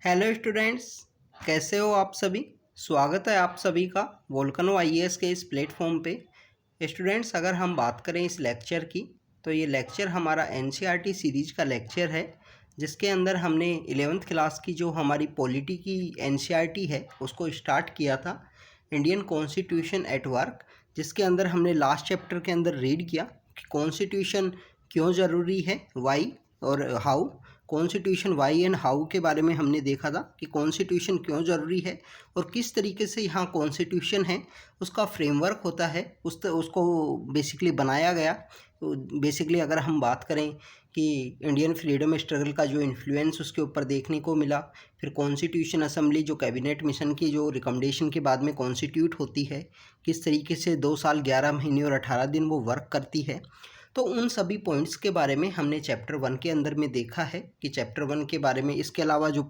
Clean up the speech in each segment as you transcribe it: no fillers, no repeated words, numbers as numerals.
Hello students, कैसे हो आप सभी। स्वागत है आप सभी का वोल्केनो आईएएस के इस प्लेटफॉर्म पे। स्टूडेंट्स, अगर हम बात करें इस लेक्चर की, तो ये लेक्चर हमारा एनसीईआरटी सीरीज का लेक्चर है, जिसके अंदर हमने 11th क्लास की जो हमारी पॉलिटी की एनसीईआरटी है उसको स्टार्ट किया था, इंडियन कॉन्स्टिट्यूशन एट वर्क, जिसके अंदर हमने लास्ट चैप्टर के अंदर रीड किया कि कॉन्स्टिट्यूशन क्यों ज़रूरी है, वाई और how. Constitution why and how के बारे में हमने देखा था कि कॉन्स्टिट्यूशन क्यों ज़रूरी है और किस तरीके से यहाँ कॉन्स्टिट्यूशन है उसका फ्रेमवर्क होता है, उसको बेसिकली बनाया गया। बेसिकली अगर हम बात करें कि इंडियन फ्रीडम स्ट्रगल का जो इन्फ्लुएंस उसके ऊपर देखने को मिला, फिर कॉन्स्टिट्यूशन असेंबली जो कैबिनेट मिशन की जो रिकमेंडेशन के बाद में कॉन्स्टिट्यूट होती है, किस तरीके से 2 साल 11 महीने और 18 दिन वो वर्क करती है, तो उन सभी पॉइंट्स के बारे में हमने चैप्टर 1 के अंदर में देखा है कि चैप्टर 1 के बारे में। इसके अलावा जो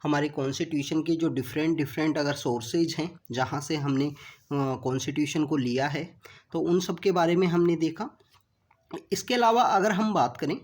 हमारे कॉन्स्टिट्यूशन के जो डिफरेंट अगर सोर्सेज हैं जहाँ से हमने कॉन्स्टिट्यूशन को लिया है, तो उन सब के बारे में हमने देखा। इसके अलावा अगर हम बात करें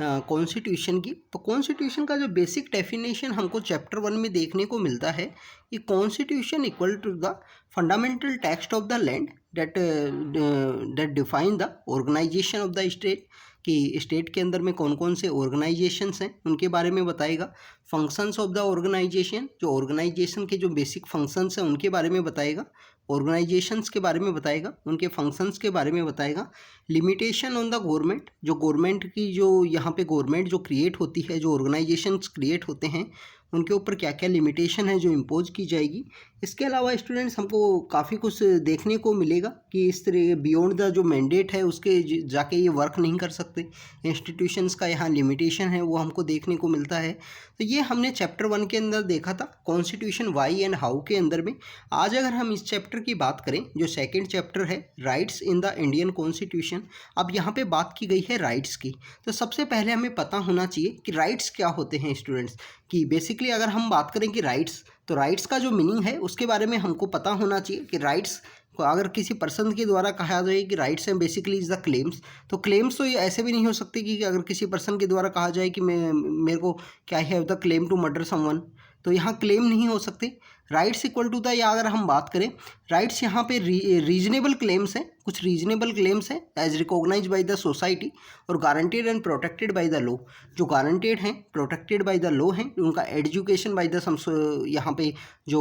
कॉन्स्टिट्यूशन की, तो कॉन्स्टिट्यूशन का जो बेसिक डेफिनेशन हमको चैप्टर 1 में देखने को मिलता है कि constitution equal to the fundamental text of the land that define the organisation of the state, कि स्टेट के अंदर में कौन कौन से ऑर्गेनाइजेशंस हैं उनके बारे में बताएगा। फंक्शंस ऑफ द ऑर्गेनाइजेशन, जो ऑर्गेनाइजेशन के जो बेसिक फंक्शंस हैं उनके बारे में बताएगा, ऑर्गेनाइजेशंस के बारे में बताएगा, उनके फंक्शंस के बारे में बताएगा। लिमिटेशन ऑन द गवर्नमेंट, जो गवर्नमेंट की जो यहाँ पे गवर्नमेंट जो क्रिएट होती है, जो ऑर्गेनाइजेशंस क्रिएट होते हैं, उनके ऊपर क्या क्या लिमिटेशन है जो इम्पोज की जाएगी। इसके अलावा स्टूडेंट्स हमको काफ़ी कुछ देखने को मिलेगा कि इस तरह बियॉन्ड द जो मैंडेट है उसके जाके ये वर्क नहीं कर सकते, इंस्टीट्यूशंस का यहाँ लिमिटेशन है वो हमको देखने को मिलता है। तो ये हमने चैप्टर 1 के अंदर देखा था कॉन्स्टिट्यूशन वाई एंड हाउ के अंदर में। आज अगर हम इस चैप्टर की बात करें, जो सेकेंड चैप्टर है rights in the Indian constitution, अब यहाँ पे बात की गई है राइट्स की। तो सबसे पहले हमें पता होना चाहिए कि राइट्स क्या होते हैं स्टूडेंट्स, कि बेसिकली अगर हम बात करें कि राइट्स, तो राइट्स का जो मीनिंग है उसके बारे में हमको पता होना चाहिए कि राइट्स को अगर किसी पर्सन के द्वारा कहा जाए कि राइट्स हैं बेसिकली इज़ द क्लेम्स, तो क्लेम्स तो ये ऐसे भी नहीं हो सकते कि अगर किसी पर्सन के द्वारा कहा जाए कि मेरे को क्या have the claim to murder someone, तो यहाँ क्लेम नहीं हो सकते। राइट्स इक्वल टू द, या अगर हम बात करें राइट्स यहाँ पे रीजनेबल क्लेम्स हैं, कुछ रीजनेबल क्लेम्स हैं as recognise by the society और guaranteed and protected by the law. जो गारंटेड हैं, प्रोटेक्टेड बाय द लॉ हैं, उनका एजुकेशन बाय द यहाँ पे जो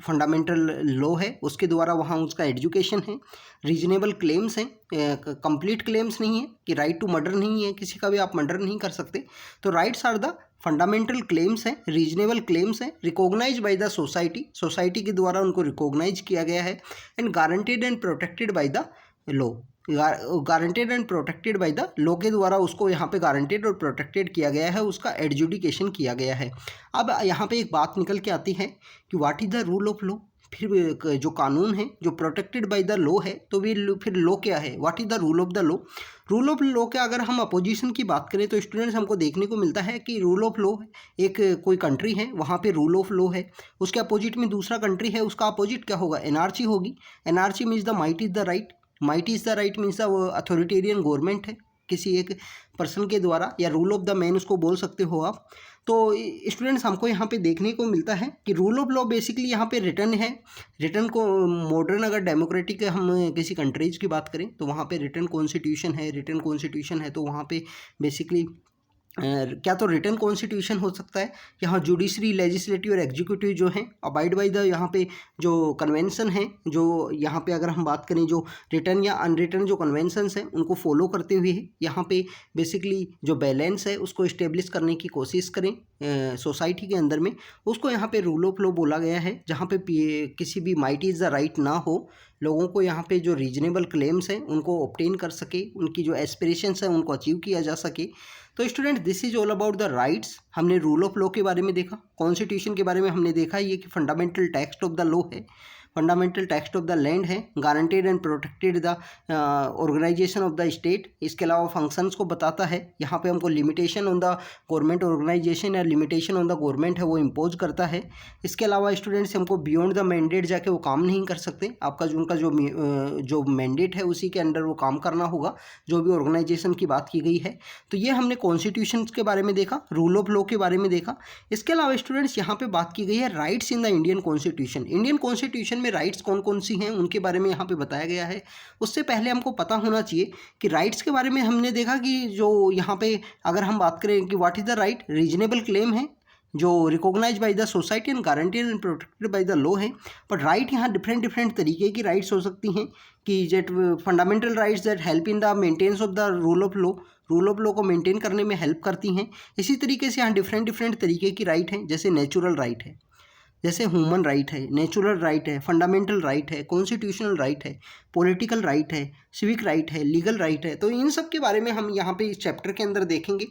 फंडामेंटल लॉ है उसके द्वारा वहाँ उसका एजुकेशन है। रीजनेबल क्लेम्स हैं, कंप्लीट क्लेम्स नहीं है कि राइट टू मर्डर नहीं है, किसी का भी आप मर्डर नहीं कर सकते। तो rights are the fundamental claims हैं, रीजनेबल क्लेम्स हैं, recognize by the society, society के द्वारा उनको रिकॉग्नाइज किया गया है, and guaranteed and protected by the law, guaranteed and protected by the law के द्वारा उसको यहाँ पे गारंटेड और प्रोटेक्टेड किया गया है, उसका एडजुडिकेशन किया गया है। अब यहाँ पे एक बात निकल के आती है कि what is the rule of law. फिर जो कानून है जो प्रोटेक्टेड बाय द लॉ है, तो वे फिर लॉ क्या है, what is the rule of the law. Rule of law के अगर हम अपोजिशन की बात करें तो स्टूडेंट्स हमको देखने को मिलता है कि रूल ऑफ लॉ एक कोई कंट्री है वहाँ पे रूल ऑफ लॉ है, उसके अपोजिट में दूसरा कंट्री है, उसका अपोजिट क्या होगा, एनार्ची होगी। Anarchy means the might is the right, might is the right means the authoritarian government है किसी एक पर्सन के द्वारा, या रूल ऑफ द मैन उसको बोल सकते हो आप। तो स्टूडेंट्स हमको यहाँ पे देखने को मिलता है कि रूल ऑफ लॉ बेसिकली यहाँ पे रिटर्न है। रिटर्न को मॉडर्न अगर डेमोक्रेटिक हम किसी कंट्रीज की बात करें तो वहाँ पे रिटर्न कॉन्स्टिट्यूशन है, रिटर्न कॉन्स्टिट्यूशन है, तो वहाँ पे बेसिकली क्या तो रिटर्न कॉन्स्टिट्यूशन हो सकता है। यहाँ जुडिशरी, लेजिस्लेटिव और एग्जीक्यूटिव जो हैं अबाइड बाय द यहाँ पे जो कन्वेंशन है, जो यहाँ पे अगर हम बात करें जो रिटर्न या अनरिटर्न जो कन्वेंशंस हैं उनको फॉलो करते हुए यहाँ पे बेसिकली जो बैलेंस है उसको इस्टेब्लिश करने की कोशिश करें सोसाइटी के अंदर में, उसको यहाँ पे रूल ऑफ लॉ बोला गया है। जहाँ पे किसी भी माइट इज़ द राइट ना हो, लोगों को यहाँ पे जो रीजनेबल क्लेम्स हैं उनको ऑब्टेन कर सके, उनकी जो एस्पिरेशंस हैं उनको अचीव किया जा सके। तो student this is all about the rights. हमने रूल ऑफ लॉ के बारे में देखा, कॉन्स्टिट्यूशन के बारे में हमने देखा ये कि fundamental text of the law है। Fundamental text of the land है, guaranteed and protected the organisation of the state. इसके अलावा फंक्शंस को बताता है। यहाँ पे हमको limitation on the government organisation या लिमिटेशन ऑन द गवर्नमेंट है वो इम्पोज करता है। इसके अलावा स्टूडेंट्स हमको बियॉन्ड द मैंडेट जाके वो काम नहीं कर सकते। आपका जो उनका जो मैंडेट है उसी के अंडर वो काम करना होगा, जो भी ऑर्गेनाइजेशन की बात की गई है। तो ये हमने कॉन्स्टिट्यूशन के बारे में देखा, रूल ऑफ लॉ के बारे में देखा। इसके अलावा स्टूडेंट्स यहाँ पे बात की गई है rights in the Indian constitution. Indian constitution में राइट्स कौन कौन सी हैं उनके बारे में यहाँ पे बताया गया है। उससे पहले हमको पता होना चाहिए कि राइट्स के बारे में हमने देखा कि जो यहाँ पे अगर हम बात करें कि what is the right, reasonable claim है जो recognize by the society and guaranteed and protected by the law है। बट राइट यहाँ डिफरेंट तरीके की राइट्स हो सकती हैं कि जेट fundamental rights that help in the maintenance of the rule of law को मेंटेन करने में हेल्प करती हैं। इसी तरीके से यहाँ डिफरेंट तरीके की राइट हैं, जैसे नेचुरल राइट है, जैसे ह्यूमन राइट है, नेचुरल राइट है, फंडामेंटल राइट है, कॉन्स्टिट्यूशनल राइट है, पॉलिटिकल राइट है, सिविक राइट है, लीगल राइट है। तो इन सब के बारे में हम यहाँ पे इस चैप्टर के अंदर देखेंगे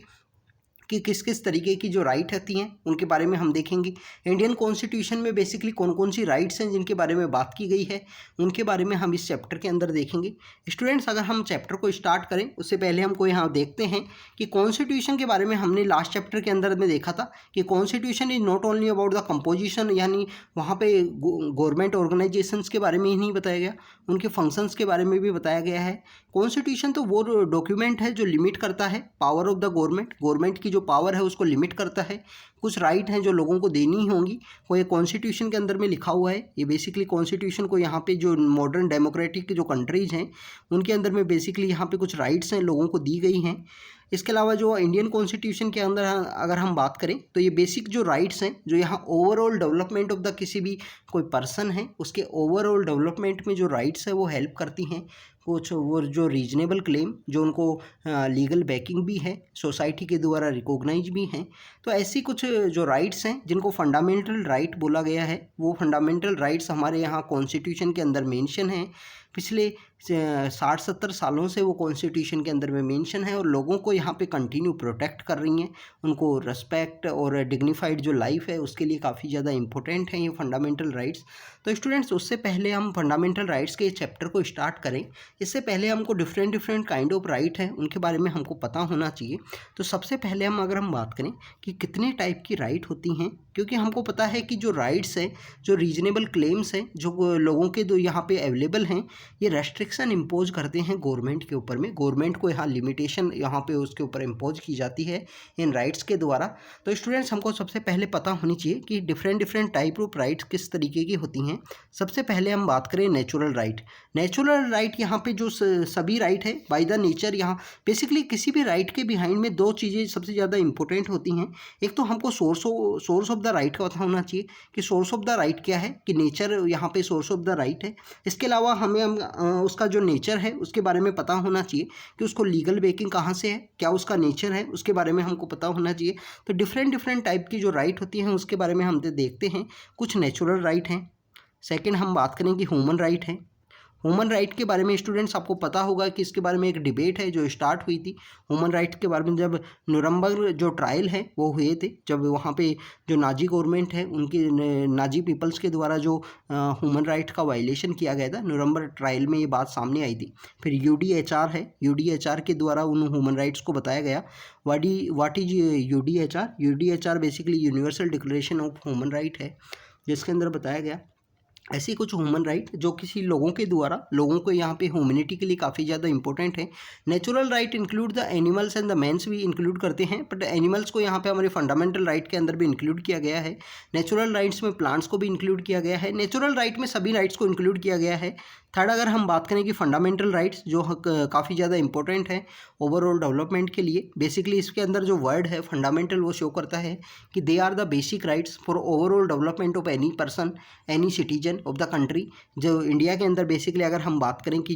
कि किस किस तरीके की जो राइट होती हैं उनके बारे में हम देखेंगे। इंडियन कॉन्स्टिट्यूशन में बेसिकली कौन कौन सी राइट्स हैं जिनके बारे में बात की गई है उनके बारे में हम इस चैप्टर के अंदर देखेंगे। स्टूडेंट्स, अगर हम चैप्टर को स्टार्ट करें उससे पहले हमको यहाँ देखते हैं कि कॉन्स्टिट्यूशन के बारे में हमने लास्ट चैप्टर के अंदर में देखा था कि constitution is not only about the composition, यानी वहाँ पे गवर्नमेंट ऑर्गेनाइजेशंस के बारे में ही नहीं बताया गया, उनके फंक्शंस के बारे में भी बताया गया है। कॉन्स्टिट्यूशन तो वो डॉक्यूमेंट है जो लिमिट करता है पावर ऑफ द गवर्नमेंट की जो पावर है उसको लिमिट करता है। कुछ राइट हैं जो लोगों को देनी ही होंगी, वो ये कॉन्स्टिट्यूशन के अंदर में लिखा हुआ है। ये बेसिकली कॉन्स्टिट्यूशन को यहाँ पे जो मॉडर्न डेमोक्रेटिक जो कंट्रीज़ हैं उनके अंदर में बेसिकली यहाँ पे कुछ राइट्स हैं लोगों को दी गई हैं। इसके अलावा जो इंडियन कॉन्स्टिट्यूशन के अंदर अगर हम बात करें तो ये बेसिक जो राइट्स हैं जो यहाँ ओवरऑल डेवलपमेंट ऑफ द किसी भी कोई पर्सन है उसके ओवरऑल डेवलपमेंट में जो राइट्स है वो हेल्प करती हैं। कुछ वो जो रीजनेबल क्लेम जो उनको लीगल बैकिंग भी है, सोसाइटी के द्वारा रिकॉग्नाइज भी हैं। तो ऐसी कुछ जो राइट्स हैं जिनको फंडामेंटल राइट बोला गया है, वो फंडामेंटल राइट्स हमारे यहाँ कॉन्स्टिट्यूशन के अंदर मेंशन हैं। पिछले 60-70 सालों से वो कॉन्स्टिट्यूशन के अंदर में मेंशन है और लोगों को यहाँ पे कंटिन्यू प्रोटेक्ट कर रही हैं। उनको रिस्पेक्ट और डिग्निफाइड जो लाइफ है उसके लिए काफ़ी ज़्यादा इंपॉर्टेंट है ये फंडामेंटल राइट्स। तो स्टूडेंट्स, उससे पहले हम फंडामेंटल राइट्स के चैप्टर को स्टार्ट करें इससे पहले हमको डिफरेंट काइंड ऑफ राइट है उनके बारे में हमको पता होना चाहिए। तो सबसे पहले अगर हम बात करें कि कितने टाइप की राइट होती हैं, क्योंकि हमको पता है कि जो राइट्स हैं, जो रीजनेबल क्लेम्स हैं जो लोगों के यहाँ पे अवेलेबल हैं, ये रेस्ट्रिक्शन इम्पोज करते हैं गवर्नमेंट के ऊपर में। गवर्नमेंट को यहाँ लिमिटेशन यहाँ पे उसके ऊपर इम्पोज की जाती है इन राइट्स के द्वारा। तो स्टूडेंट्स, हमको सबसे पहले पता होनी चाहिए कि डिफरेंट टाइप ऑफ राइट्स किस तरीके की होती हैं। सबसे पहले हम बात करें नेचुरल राइट। नेचुरल राइट यहाँ पे जो सभी राइट है बाय द नेचर, यहाँ बेसिकली किसी भी राइट के बिहाइंड में दो चीज़ें सबसे ज़्यादा इंपॉर्टेंट होती हैं। एक तो हमको सोर्स ऑफ द राइट का पता होना चाहिए कि सोर्स ऑफ द राइट क्या है, कि नेचर यहाँ पे सोर्स ऑफ द राइट है। इसके अलावा हमें उसका जो नेचर है उसके बारे में पता होना चाहिए कि उसको लीगल बेकिंग कहाँ से है, क्या उसका नेचर है, उसके बारे में हमको पता होना चाहिए। तो डिफरेंट टाइप की जो राइट होती हैं उसके बारे में हम देखते हैं। कुछ नेचुरल राइट हैं। सेकंड हम बात करें कि ह्यूमन राइट है। ह्यूमन राइट के बारे में स्टूडेंट्स आपको पता होगा कि इसके बारे में एक डिबेट है जो स्टार्ट हुई थी ह्यूमन राइट के बारे में, जब नुरम्बर्ग जो ट्रायल है वो हुए थे, जब वहाँ पे जो नाजी गवर्नमेंट है उनके नाजी पीपल्स के द्वारा जो ह्यूमन राइट का वायलेशन किया गया था, नुरम्बर्ग ट्रायल में ये बात सामने आई थी। फिर UDHR है, UDHR के द्वारा उन ह्यूमन राइट्स को बताया गया। What is UDHR? UDHR basically universal declaration of human right है, जिसके अंदर बताया गया ऐसी कुछ ह्यूमन राइट जो किसी लोगों के द्वारा लोगों को यहाँ पे ह्यूमैनिटी के लिए काफ़ी ज़्यादा इंपॉर्टेंट है। Natural right include the animals and the mans भी इंक्लूड करते हैं, बट एनिमल्स को यहाँ पे हमारे फंडामेंटल राइट के अंदर भी इंक्लूड किया गया है। नेचुरल राइट्स में प्लांट्स को भी इंक्लूड किया गया है। नेचुरल राइट में सभी राइट्स को इंक्लूड किया गया है। थर्ड, अगर हम बात करें कि फंडामेंटल राइट्स जो काफ़ी ज़्यादा इंपॉर्टेंट है ओवरऑल डेवलपमेंट के लिए, बेसिकली इसके अंदर जो वर्ड है फंडामेंटल वो शो करता है कि they are the basic rights for overall development of any person, any citizen of the country. जो इंडिया के अंदर बेसिकली अगर हम बात करें कि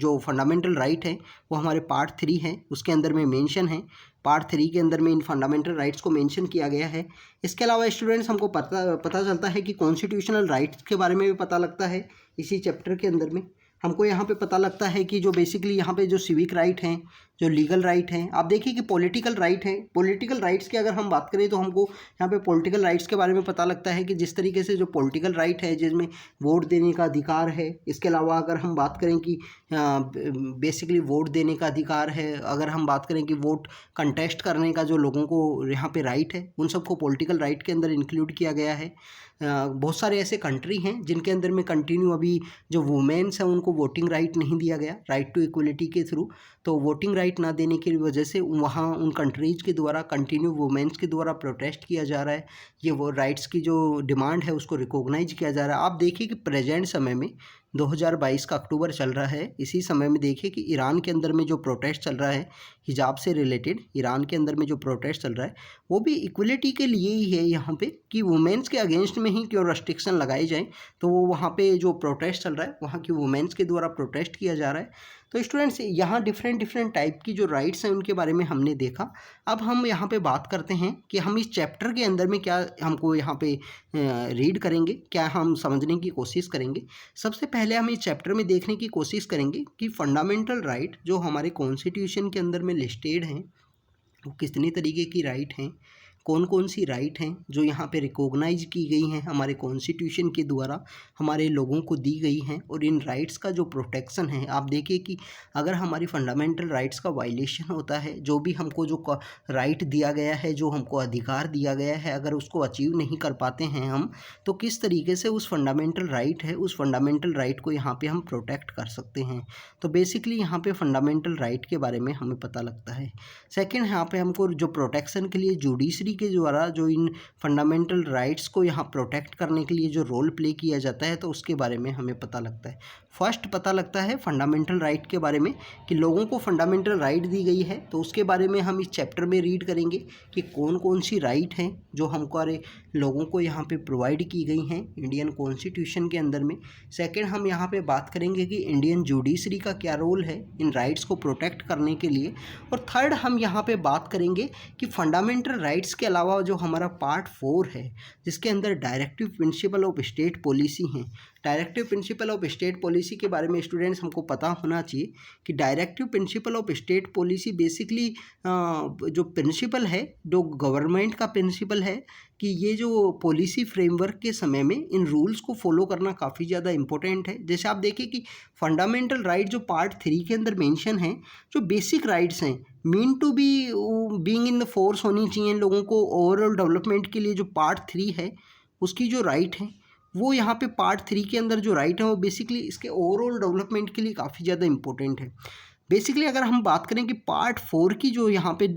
जो फंडामेंटल राइट है वो हमारे पार्ट 3 है उसके अंदर में मेंशन है। पार्ट 3 के अंदर में इन फंडामेंटल राइट्स को मेंशन किया गया है। इसके अलावा स्टूडेंट्स, हमको पता चलता है कि कॉन्स्टिट्यूशनल राइट्स के बारे में भी पता लगता है इसी चैप्टर के अंदर में। हमको यहाँ पे पता लगता है कि जो बेसिकली यहाँ पे जो सिविक राइट हैं, जो लीगल राइट हैं, आप देखिए कि पॉलिटिकल राइट है। पॉलिटिकल राइट्स की अगर हम बात करें तो हमको यहाँ पे पॉलिटिकल राइट्स के बारे में पता लगता है कि जिस तरीके से जो पॉलिटिकल राइट है जिसमें वोट देने का अधिकार है। इसके अलावा अगर हम बात करें कि बेसिकली वोट देने का अधिकार है, अगर हम बात करें कि वोट कंटेस्ट करने का जो लोगों को यहाँ पे राइट है, उन सबको पॉलिटिकल राइट के अंदर इंक्लूड किया गया है। बहुत सारे ऐसे कंट्री हैं जिनके अंदर में कंटिन्यू अभी जो वुमेन्स हैं उनको वोटिंग राइट नहीं दिया गया, राइट टू इक्वलिटी के थ्रू। तो वोटिंग राइट ना देने की वजह से वहाँ उन कंट्रीज़ के द्वारा कंटिन्यू वुमेन्स के द्वारा प्रोटेस्ट किया जा रहा है। ये वो राइट्स की जो डिमांड है उसको रिकॉग्नाइज किया जा रहा है। आप देखिए कि प्रेजेंट समय में 2022 का अक्टूबर चल रहा है, इसी समय में देखिए कि ईरान के अंदर में जो प्रोटेस्ट चल रहा है हिजाब से रिलेटेड, ईरान के अंदर में जो प्रोटेस्ट चल रहा है वो भी इक्वलिटी के लिए ही है यहाँ पे, कि वुमेन्स के अगेंस्ट में ही क्यों रेस्ट्रिक्शन लगाए जाएँ। तो वो वहाँ पे जो प्रोटेस्ट चल रहा है वहाँ की वुमेन्स के द्वारा प्रोटेस्ट किया जा रहा है। तो स्टूडेंट्स यहाँ डिफरेंट टाइप की जो राइट्स हैं उनके बारे में हमने देखा। अब हम यहाँ पे बात करते हैं कि हम इस चैप्टर के अंदर में क्या हमको यहाँ पे रीड करेंगे, क्या हम समझने की कोशिश करेंगे। सबसे पहले हम इस चैप्टर में देखने की कोशिश करेंगे कि फंडामेंटल राइट जो हमारे कॉन्स्टिट्यूशन के अंदर में लिस्टेड हैं वो कितने तरीके की राइट हैं, कौन कौन सी राइट हैं जो यहाँ पे रिकॉग्नाइज की गई हैं हमारे कॉन्स्टिट्यूशन के द्वारा, हमारे लोगों को दी गई हैं। और इन राइट्स का जो प्रोटेक्शन है, आप देखिए कि अगर हमारी फंडामेंटल राइट्स का वायलेशन होता है, जो भी हमको जो राइट दिया गया है, जो हमको अधिकार दिया गया है, अगर उसको अचीव नहीं कर पाते हैं हम, तो किस तरीके से उस फंडामेंटल राइट है, उस फंडामेंटल राइट को यहाँ पे हम प्रोटेक्ट कर सकते हैं। तो बेसिकली यहाँ पे फंडामेंटल राइट के बारे में हमें पता लगता है। सेकेंड, यहाँ पे हमको जो प्रोटेक्शन के लिए जुडिशरी के द्वारा जो इन फंडामेंटल राइट्स को यहाँ प्रोटेक्ट करने के लिए जो रोल प्ले किया जाता है, तो उसके बारे में हमें पता लगता है। फर्स्ट पता लगता है फंडामेंटल राइट के बारे में कि लोगों को फंडामेंटल राइट दी गई है, तो उसके बारे में हम इस चैप्टर में रीड करेंगे कि कौन कौन सी राइट हैं जो हमारे लोगों को यहाँ पे प्रोवाइड की गई हैं इंडियन कॉन्स्टिट्यूशन के अंदर में। सेकेंड, हम यहाँ पे बात करेंगे कि इंडियन जुडिशरी का क्या रोल है इन राइट्स को प्रोटेक्ट करने के लिए। और थर्ड, हम यहाँ पे बात करेंगे कि फंडामेंटल राइट्स के अलावा जो हमारा पार्ट 4 है जिसके अंदर directive principle of state policy हैं। Directive principle of state policy के बारे में स्टूडेंट्स हमको पता होना चाहिए कि directive principle of state policy basically जो प्रिंसिपल है, जो गवर्नमेंट का प्रिंसिपल है कि ये जो पॉलिसी फ्रेमवर्क के समय में इन रूल्स को फॉलो करना काफ़ी ज़्यादा इंपॉर्टेंट है। जैसे आप देखिए कि फंडामेंटल राइट जो पार्ट 3 के अंदर मेंशन है, जो बेसिक राइट्स हैं, mean to be being in the force होनी चाहिए लोगों को ओवरऑल डेवलपमेंट के लिए। जो पार्ट 3 है उसकी जो राइट है वो यहाँ पे पार्ट 3 के अंदर जो राइट है वो बेसिकली इसके ओवरऑल डेवलपमेंट के लिए काफ़ी ज़्यादा इंपॉर्टेंट है। बेसिकली अगर हम बात करें कि पार्ट 4 की जो यहाँ पे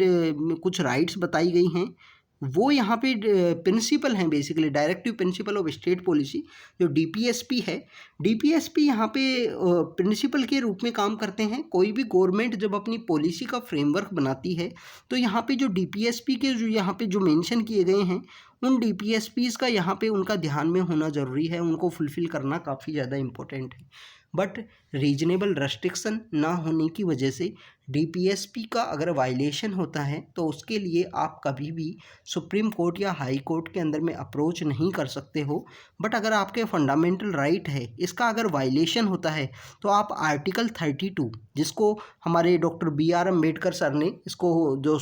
कुछ राइट्स बताई गई हैं वो यहाँ पे प्रिंसिपल हैं, basically directive principle of state policy जो डीपीएसपी है। डीपीएसपी यहाँ पे प्रिंसिपल के रूप में काम करते हैं। कोई भी गवर्नमेंट जब अपनी पॉलिसी का फ्रेमवर्क बनाती है तो यहाँ पे जो डीपीएसपी के जो यहाँ पे जो मेंशन किए गए हैं उन डीपीएसपीज़ का यहाँ पे उनका ध्यान में होना ज़रूरी है, उनको फुलफ़िल करना काफ़ी ज़्यादा इम्पोर्टेंट है। बट रीजनेबल रेस्ट्रिक्शन ना होने की वजह से डीपीएसपी का अगर वायलेशन होता है तो उसके लिए आप कभी भी सुप्रीम कोर्ट या हाई कोर्ट के अंदर में अप्रोच नहीं कर सकते हो। बट अगर आपके फंडामेंटल राइट है इसका अगर वायलेशन होता है तो आप आर्टिकल 32, जिसको हमारे डॉक्टर BR अम्बेडकर सर ने इसको जो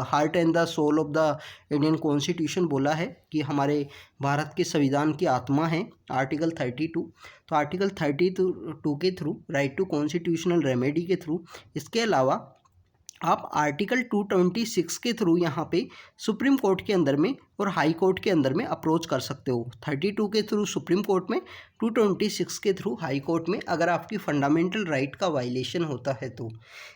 heart and the soul of the Indian constitution बोला है कि हमारे भारत के संविधान की आत्मा है, आर्टिकल 32। तो आर्टिकल 32 के through, right to constitutional remedy के थ्रू, इसके अलावा आप आर्टिकल 226 के थ्रू यहाँ पे सुप्रीम कोर्ट के अंदर में और हाई कोर्ट के अंदर में अप्रोच कर सकते हो। 32 के थ्रू सुप्रीम कोर्ट में, 226 के थ्रू हाई कोर्ट में, अगर आपकी फंडामेंटल राइट का वायलेशन होता है तो।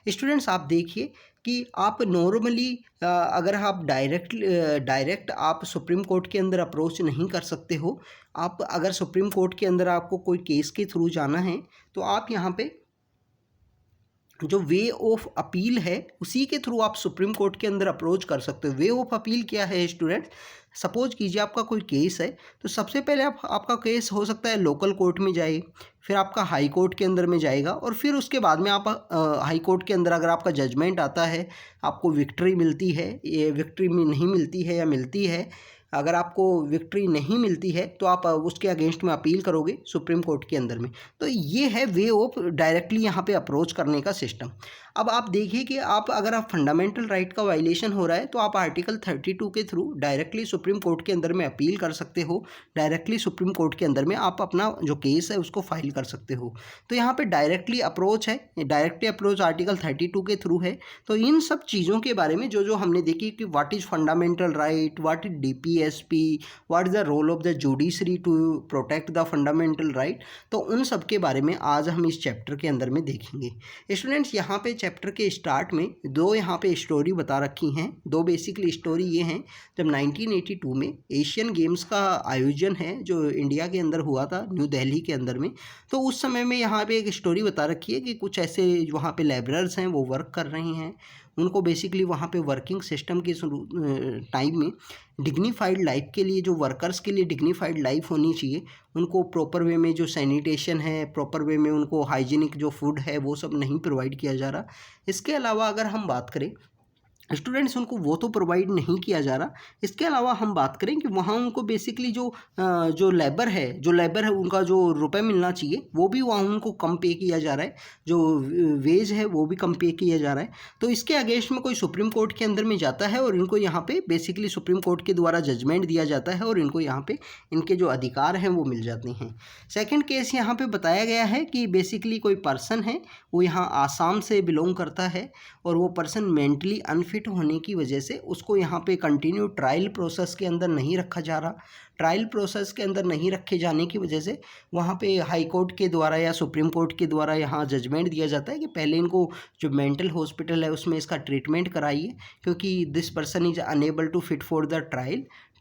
स्टूडेंट्स आप देखिए कि आप नॉर्मली अगर आप डायरेक्ट आप सुप्रीम कोर्ट के अंदर अप्रोच नहीं कर सकते हो। आप अगर सुप्रीम कोर्ट के अंदर आपको कोई केस के थ्रू जाना है तो आप यहाँ पे जो वे ऑफ अपील है उसी के थ्रू आप सुप्रीम कोर्ट के अंदर अप्रोच कर सकते हो। वे ऑफ अपील क्या है स्टूडेंट? सपोज कीजिए आपका कोई केस है तो सबसे पहले आपका केस हो सकता है लोकल कोर्ट में जाए, फिर आपका हाई कोर्ट के अंदर में जाएगा और फिर उसके बाद में आप हाई कोर्ट के अंदर अगर आपका जजमेंट आता है, आपको विक्ट्री मिलती है, ये विक्ट्री में नहीं मिलती है या मिलती है, अगर आपको विक्ट्री नहीं मिलती है तो आप उसके अगेंस्ट में अपील करोगे सुप्रीम कोर्ट के अंदर में। तो ये है वे ऑफ डायरेक्टली यहाँ पे अप्रोच करने का सिस्टम। अब आप देखिए कि अगर आप फंडामेंटल राइट का वायलेशन हो रहा है तो आप आर्टिकल 32 के थ्रू डायरेक्टली सुप्रीम कोर्ट के अंदर में अपील कर सकते हो, डायरेक्टली सुप्रीम कोर्ट के अंदर में आप अपना जो केस है उसको फाइल कर सकते हो। तो यहाँ पे डायरेक्टली अप्रोच है, डायरेक्टली अप्रोच आर्टिकल 32 के थ्रू है। तो इन सब चीज़ों के बारे में जो हमने देखी कि what is fundamental right, what is DPSP, what is the role of the judiciary to protect the fundamental right, तो उन सब के बारे में आज हम इस चैप्टर के अंदर में देखेंगे। स्टूडेंट्स, यहाँ पे चैप्टर के स्टार्ट में दो यहाँ पे स्टोरी बता रखी हैं। दो बेसिकली स्टोरी ये हैं, जब 1982 में एशियन गेम्स का आयोजन है जो इंडिया के अंदर हुआ था, न्यू दिल्ली के अंदर में, तो उस समय में यहाँ पे एक स्टोरी बता रखी है कि कुछ ऐसे वहाँ पे लेबरर्स हैं वो वर्क कर रहे हैं। उनको बेसिकली वहाँ पे वर्किंग सिस्टम के टाइम में डिग्निफाइड लाइफ के लिए, जो वर्कर्स के लिए डिग्निफाइड लाइफ होनी चाहिए, उनको प्रॉपर वे में जो सैनिटेशन है, प्रॉपर वे में उनको हाइजीनिक जो फूड है वो सब नहीं प्रोवाइड किया जा रहा। इसके अलावा अगर हम बात करें स्टूडेंट्स, उनको वो तो प्रोवाइड नहीं किया जा रहा। इसके अलावा हम बात करें कि वहाँ उनको बेसिकली जो लेबर है उनका जो रुपए मिलना चाहिए वो भी वहाँ उनको कम पे किया जा रहा है, जो वेज है वो भी कम पे किया जा रहा है। तो इसके अगेंस्ट में कोई सुप्रीम कोर्ट के अंदर में जाता है और इनको यहाँ पे बेसिकली सुप्रीम कोर्ट के द्वारा जजमेंट दिया जाता है और इनको यहाँ पे इनके जो अधिकार हैं वो मिल जाते हैं। सेकेंड केस यहाँ पे बताया गया है कि बेसिकली कोई पर्सन है, वो यहाँ आसाम से बिलोंग करता है और वो पर्सन मेंटली अनफिट होने की वजह से उसको यहाँ पे कंटिन्यू ट्रायल प्रोसेस के अंदर नहीं रखा जा रहा। ट्रायल प्रोसेस के अंदर नहीं रखे जाने की वजह से वहाँ पे हाई कोर्ट के द्वारा या सुप्रीम कोर्ट के द्वारा यहाँ जजमेंट दिया जाता है कि पहले इनको जो मेंटल हॉस्पिटल है उसमें इसका ट्रीटमेंट कराइए, क्योंकि this person is unable to fit for the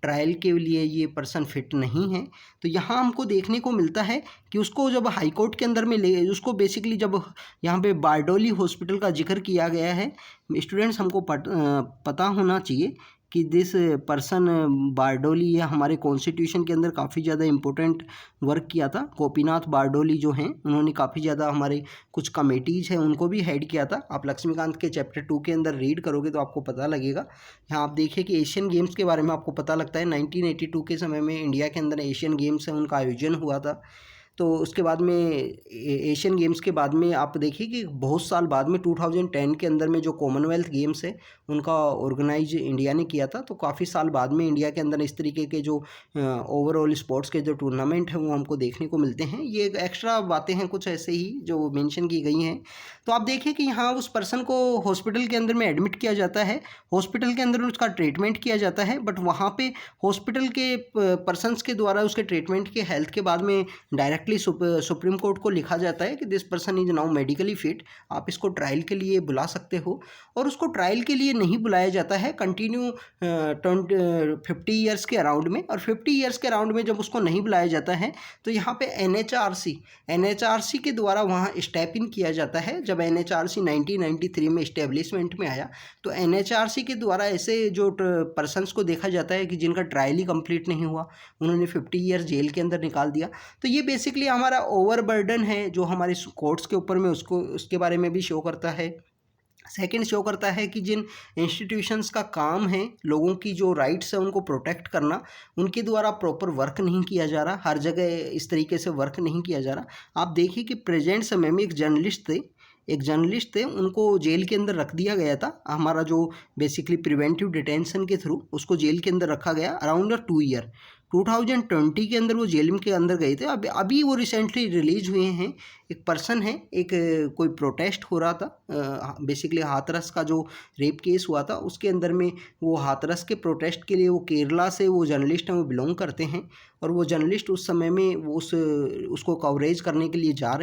trial के लिए ये पर्सन फिट नहीं है। तो यहाँ हमको देखने को मिलता है कि उसको जब हाई कोर्ट के अंदर में उसको बेसिकली जब यहाँ पे बारडोली हॉस्पिटल का जिक्र किया गया है, स्टूडेंट्स हमको पता होना चाहिए कि दिस पर्सन बारडोली या हमारे कॉन्स्टिट्यूशन के अंदर काफ़ी ज़्यादा इम्पोर्टेंट वर्क किया था। गोपीनाथ बारडोली जो हैं उन्होंने काफ़ी ज़्यादा हमारे कुछ कमेटीज़ हैं उनको भी हेड किया था। आप लक्ष्मीकांत के चैप्टर 2 के अंदर रीड करोगे तो आपको पता लगेगा। यहाँ आप देखिए कि एशियन गेम्स के बारे में आपको पता लगता है 1982 के समय में इंडिया के अंदर एशियन गेम्स है उनका आयोजन हुआ था। तो उसके बाद में एशियन गेम्स के बाद में आप देखिए कि बहुत साल बाद में 2010 के अंदर में जो कॉमनवेल्थ गेम्स है उनका ऑर्गेनाइज इंडिया ने किया था। तो काफ़ी साल बाद में इंडिया के अंदर इस तरीके के जो ओवरऑल स्पोर्ट्स के जो टूर्नामेंट हैं वो हमको देखने को मिलते हैं। ये एक्स्ट्रा बातें हैं कुछ ऐसे ही जो मेंशन की गई हैं। तो आप देखिए कि यहाँ उस पर्सन को हॉस्पिटल के अंदर में एडमिट किया जाता है, हॉस्पिटल के अंदर उसका ट्रीटमेंट किया जाता है, बट वहाँ पे हॉस्पिटल के पर्सनस के द्वारा उसके ट्रीटमेंट के हेल्थ के बाद में डायरेक्टली सुप्रीम कोर्ट को लिखा जाता है कि this person is now medically fit, आप इसको ट्रायल के लिए बुला सकते हो। और उसको ट्रायल के लिए नहीं बुलाया जाता है कंटिन्यू 50 ईयर्स के अराउंड में। और 50 ईयर्स के अराउंड में जब उसको नहीं बुलाया जाता है तो यहाँ पे NHRC के द्वारा वहाँ स्टेप इन किया जाता है। जब NHRC 1993 में इस्टेब्लिशमेंट में आया तो NHRC के द्वारा ऐसे जो पर्सनस को देखा जाता है कि जिनका ट्रायल ही कंप्लीट नहीं हुआ, उन्होंने 50 ईयर्स जेल के अंदर निकाल दिया। तो ये बेसिकली हमारा ओवरबर्डन है जो हमारे कोर्ट्स के ऊपर में उसके बारे में भी शो करता है। सेकंड शो करता है कि जिन इंस्टीट्यूशंस का काम है लोगों की जो राइट्स है उनको प्रोटेक्ट करना, उनके द्वारा प्रॉपर वर्क नहीं किया जा रहा, हर जगह इस तरीके से वर्क नहीं किया जा रहा। आप देखिए कि प्रेजेंट समय में एक जर्नलिस्ट थे उनको जेल के अंदर रख दिया गया था। हमारा जो बेसिकली प्रिवेंटिव डिटेंशन के थ्रू उसको जेल के अंदर रखा गया अराउंड 2 ईयर। 2020 के अंदर वो जेल के अंदर गए थे। अभी वो रिसेंटली रिलीज हुए हैं। एक पर्सन है, कोई प्रोटेस्ट हो रहा था, बेसिकली हाथरस का जो रेप केस हुआ था उसके अंदर में वो हाथरस के प्रोटेस्ट के लिए वो केरला से वो जर्नलिस्ट हैं, वो बिलोंग करते हैं। और वो जर्नलिस्ट उस समय में वो उसको कवरेज करने के लिए जा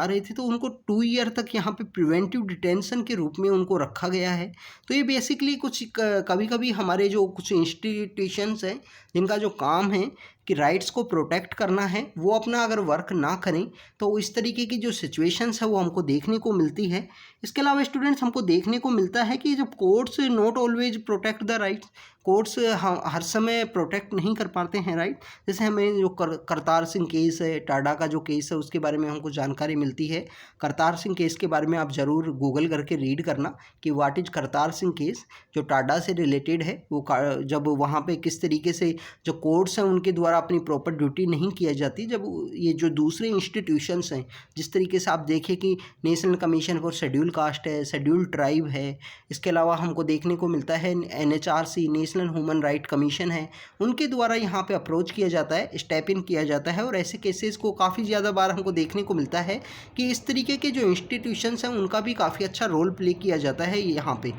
रहे थे। तो उनको 2 ईयर तक यहाँ पे प्रिवेंटिव डिटेंशन के रूप में उनको रखा गया है। तो ये बेसिकली कुछ कभी कभी हमारे जो कुछ इंस्टीट्यूशंस हैं जिनका जो काम है कि राइट्स को प्रोटेक्ट करना है, वो अपना अगर वर्क ना करें तो इस तरीके की जो सिचुएशंस है वो हमको देखने को मिलती है। इसके अलावा स्टूडेंट्स हमको देखने को मिलता है कि जब courts not always protect the rights, courts हर समय प्रोटेक्ट नहीं कर पाते हैं राइट। जैसे हमें जो करतार सिंह केस है, टाडा का जो केस है, उसके बारे में हमको जानकारी मिलती है। करतार सिंह केस के बारे में आप ज़रूर गूगल करके रीड करना कि what is Kartar Singh case, जो टाडा से रिलेटेड है। वो जब वहाँ पे किस तरीके से जो कोर्ट्स हैं उनके द्वारा अपनी प्रॉपर ड्यूटी नहीं किया जाती, जब ये जो दूसरे इंस्टीट्यूशंस हैं, जिस तरीके से आप देखें कि national commission for schedule cast है, शेड्यूल ट्राइब है, इसके अलावा हमको देखने को मिलता है NHRC national human right commission है, उनके द्वारा यहाँ पे अप्रोच किया जाता है, स्टेप इन किया जाता है। और ऐसे केसेस को काफ़ी ज़्यादा बार हमको देखने को मिलता है कि इस तरीके के जो इंस्टीट्यूशंस हैं उनका भी काफ़ी अच्छा रोल प्ले किया जाता है यहाँ पे।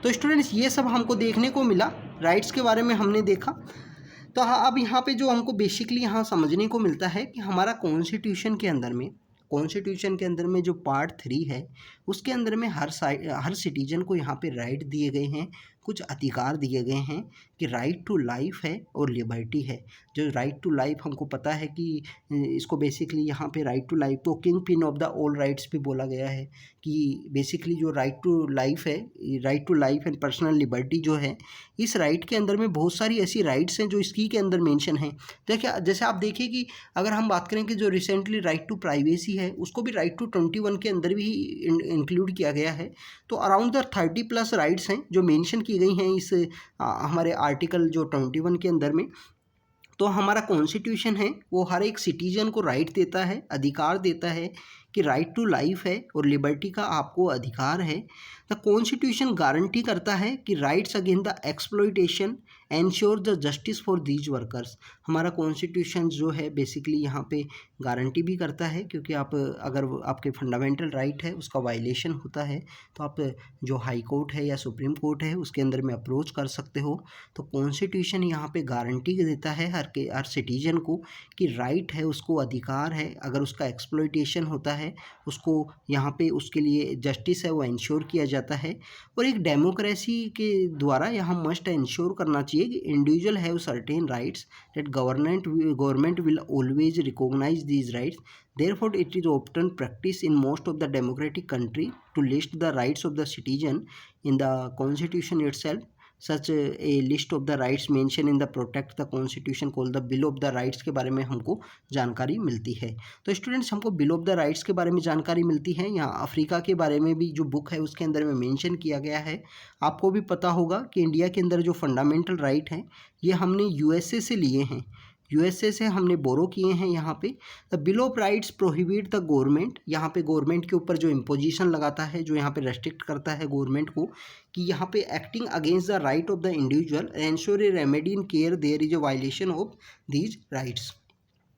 तो स्टूडेंट्स ये सब हमको देखने को मिला, राइट्स के बारे में हमने देखा। तो हाँ, अब यहाँ पे जो हमको बेसिकली यहाँ समझने को मिलता है कि हमारा कॉन्स्टिट्यूशन के अंदर में जो पार्ट 3 है, उसके अंदर में हर सिटीजन को यहाँ पे राइट दिए गए हैं, कुछ अधिकार दिए गए हैं कि राइट टू लाइफ है और लिबर्टी है। जो राइट टू लाइफ हमको पता है कि इसको बेसिकली यहाँ पे राइट टू लाइफ को kingpin of the all rights भी बोला गया है कि बेसिकली जो राइट टू लाइफ है, right to life and personal liberty जो है, इस राइट के अंदर में बहुत सारी ऐसी राइट्स हैं जो इसकी के अंदर मेंशन है। देखिए, जैसे आप देखिए कि अगर हम बात करें कि जो रिसेंटली राइट टू प्राइवेसी है, उसको भी राइट टू 21 के अंदर भी इंक्लूड किया गया है। तो अराउंड द 30+ राइट्स हैं जो मेंशन की गई हैं इस हमारे आर्टिकल जो 21 के अंदर में। तो हमारा कॉन्स्टिट्यूशन है वो हर एक सिटीजन को राइट देता है, अधिकार देता है कि राइट टू लाइफ है और लिबर्टी का आपको अधिकार है। द कॉन्स्टिट्यूशन गारंटी करता है कि rights against the exploitation ensure the justice for these workers. हमारा कॉन्स्टिट्यूशन जो है बेसिकली यहाँ पे गारंटी भी करता है, क्योंकि आप अगर आपके फंडामेंटल राइट है उसका वायलेशन होता है तो आप जो हाई कोर्ट है या सुप्रीम कोर्ट है उसके अंदर में अप्रोच कर सकते हो। तो कॉन्स्टिट्यूशन यहाँ पे गारंटी देता है हर सिटीजन को कि राइट है, उसको अधिकार है, अगर उसका एक्सप्लॉयटेशन होता है उसको यहाँ पे उसके लिए जस्टिस है वो इंश्योर किया जाता है। और एक डेमोक्रेसी के द्वारा यहाँ मस्ट इंश्योर करना चाहिए कि individual have certain rights that government will always recognize these rights. Therefore, it is often practiced in most of the democratic country to list the rights of the citizen in the constitution itself. Such a list of the rights mentioned in the protect the constitution called the bill of the rights के बारे में हमको जानकारी मिलती है। तो students हमको bill of the rights के बारे में जानकारी मिलती है। यहाँ अफ्रीका के बारे में भी जो बुक है उसके अंदर में मेंशन किया गया है। आपको भी पता होगा कि इंडिया के अंदर जो फंडामेंटल राइट हैं ये हमने USA से लिए हैं, USA से हमने बोरो किए हैं। यहाँ पे the bill of rights prohibit the government, यहाँ पे गवर्नमेंट के ऊपर जो इम्पोजिशन लगाता है, जो यहाँ पे रेस्ट्रिक्ट करता है गवर्नमेंट को कि यहाँ पे acting against the right of the individual ensure a remedy in care there is a violation of these rights.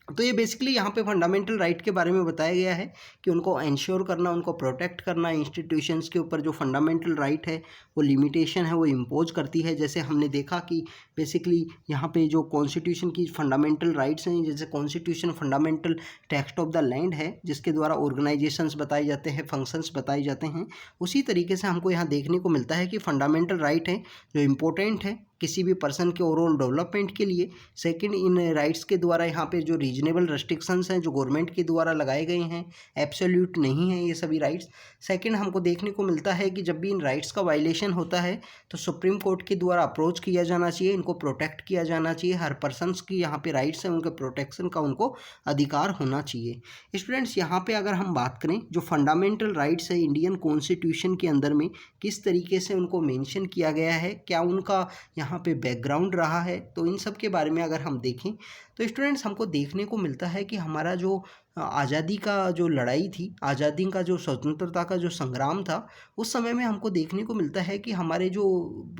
तो ये बेसिकली यहाँ पे फंडामेंटल राइट के बारे में बताया गया है कि उनको इंश्योर करना, उनको प्रोटेक्ट करना। इंस्टीट्यूशंस के ऊपर जो फंडामेंटल राइट है वो लिमिटेशन है वो इम्पोज करती है। जैसे हमने देखा कि बेसिकली यहाँ पे जो कॉन्स्टिट्यूशन की फंडामेंटल राइट्स हैं, जैसे constitution fundamental text of the land है जिसके द्वारा ऑर्गेनाइजेशंस बताए जाते हैं, फंक्शंस बताए जाते हैं, उसी तरीके से हमको यहाँ देखने को मिलता है कि फंडामेंटल राइट है जो इम्पोर्टेंट है किसी भी पर्सन के ओवरऑल डेवलपमेंट के लिए। सेकंड, इन राइट्स के द्वारा यहाँ पे जो रीजनेबल रेस्ट्रिक्शंस हैं जो गवर्नमेंट के द्वारा लगाए गए हैं, एब्सोल्यूट नहीं है ये सभी राइट्स। सेकंड, हमको देखने को मिलता है कि जब भी इन राइट्स का वायलेशन होता है तो सुप्रीम कोर्ट के द्वारा अप्रोच किया जाना चाहिए, इनको प्रोटेक्ट किया जाना चाहिए। हर पर्सनस की यहाँ पे राइट्स हैं, उनके प्रोटेक्शन का उनको अधिकार होना चाहिए। स्टूडेंट्स, यहाँ पे अगर हम बात करें जो फंडामेंटल राइट्स है इंडियन कॉन्स्टिट्यूशन के अंदर में किस तरीके से उनको मेंशन किया गया है, क्या उनका यहाँ पे बैकग्राउंड रहा है, तो इन सब के बारे में अगर हम देखें तो स्टूडेंट्स हमको देखने को मिलता है कि हमारा जो आज़ादी का जो लड़ाई थी, आज़ादी का जो स्वतंत्रता का जो संग्राम था, उस समय में हमको देखने को मिलता है कि हमारे जो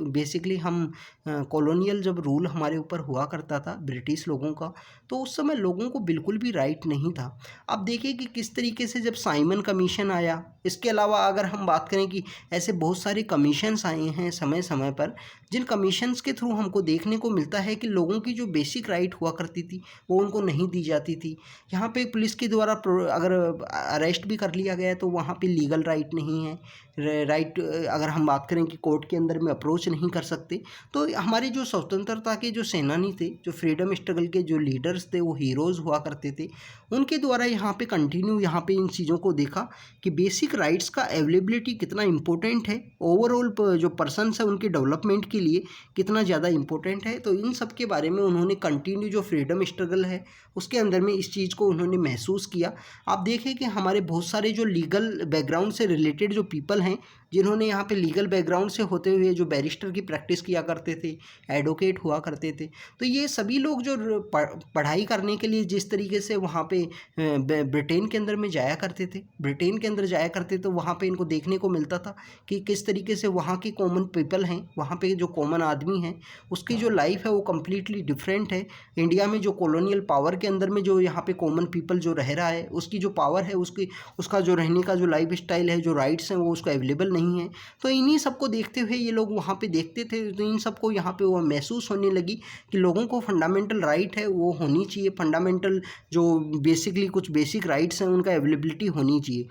बेसिकली हम कॉलोनियल जब रूल हमारे ऊपर हुआ करता था ब्रिटिश लोगों का, तो उस समय लोगों को बिल्कुल भी राइट नहीं था। अब देखिए कि किस तरीके से जब साइमन कमीशन आया, इसके अलावा अगर हम बात करें कि ऐसे बहुत सारे कमीशंस आए हैं समय समय पर, जिन कमीशंस के थ्रू हमको देखने को मिलता है कि लोगों की जो बेसिक राइट हुआ करती थी वो उनको नहीं दी जाती थी। यहाँ पे पुलिस के द्वारा अगर अरेस्ट भी कर लिया गया तो वहाँ पे लीगल राइट नहीं है, राइट अगर हम बात करें कि कोर्ट के अंदर में अप्रोच नहीं कर सकते। तो हमारे जो स्वतंत्रता के जो सेनानी थे, जो फ्रीडम स्ट्रगल के जो लीडर्स थे, वो हीरोज़ हुआ करते थे, उनके द्वारा यहाँ पे कंटिन्यू यहाँ पे इन चीज़ों को देखा कि बेसिक राइट्स का अवेलेबिलिटी कितना इम्पोर्टेंट है, ओवरऑल जो पर्सन्स है उनके डेवलपमेंट के लिए कितना ज़्यादा इम्पोर्टेंट है। तो इन सब के बारे में उन्होंने कंटिन्यू जो फ्रीडम स्ट्रगल है उसके अंदर में इस चीज़ को उन्होंने महसूस किया। आप देखें कि हमारे बहुत सारे जो लीगल बैकग्राउंड से रिलेटेड जो पीपल हैं, जिन्होंने यहाँ पे लीगल बैकग्राउंड से होते हुए जो बैरिस्टर की प्रैक्टिस किया करते थे, एडवोकेट हुआ करते थे, तो ये सभी लोग जो पढ़ाई करने के लिए जिस तरीके से वहाँ पे ब्रिटेन के अंदर में जाया करते थे, ब्रिटेन के अंदर जाया करते तो वहाँ पे इनको देखने को मिलता था कि किस तरीके से वहाँ की कॉमन पीपल हैं, वहाँ पे जो कॉमन आदमी हैं उसकी जो लाइफ है वो कम्प्लीटली डिफरेंट है। इंडिया में जो कॉलोनियल पावर के अंदर में जो यहाँ पे कॉमन पीपल जो रह रहा है, उसकी जो पावर है, उसका जो रहने का जो लाइफ स्टाइल है, जो राइट्स हैं वो उसको अवेलेबल नहीं है। तो इन्हीं सबको देखते हुए ये लोग वहाँ पे देखते थे, तो इन सबको यहाँ पे वो महसूस होने लगी कि लोगों को फंडामेंटल राइट है वो होनी चाहिए, फंडामेंटल जो बेसिकली कुछ बेसिक राइट्स हैं उनका अवेलेबिलिटी होनी चाहिए।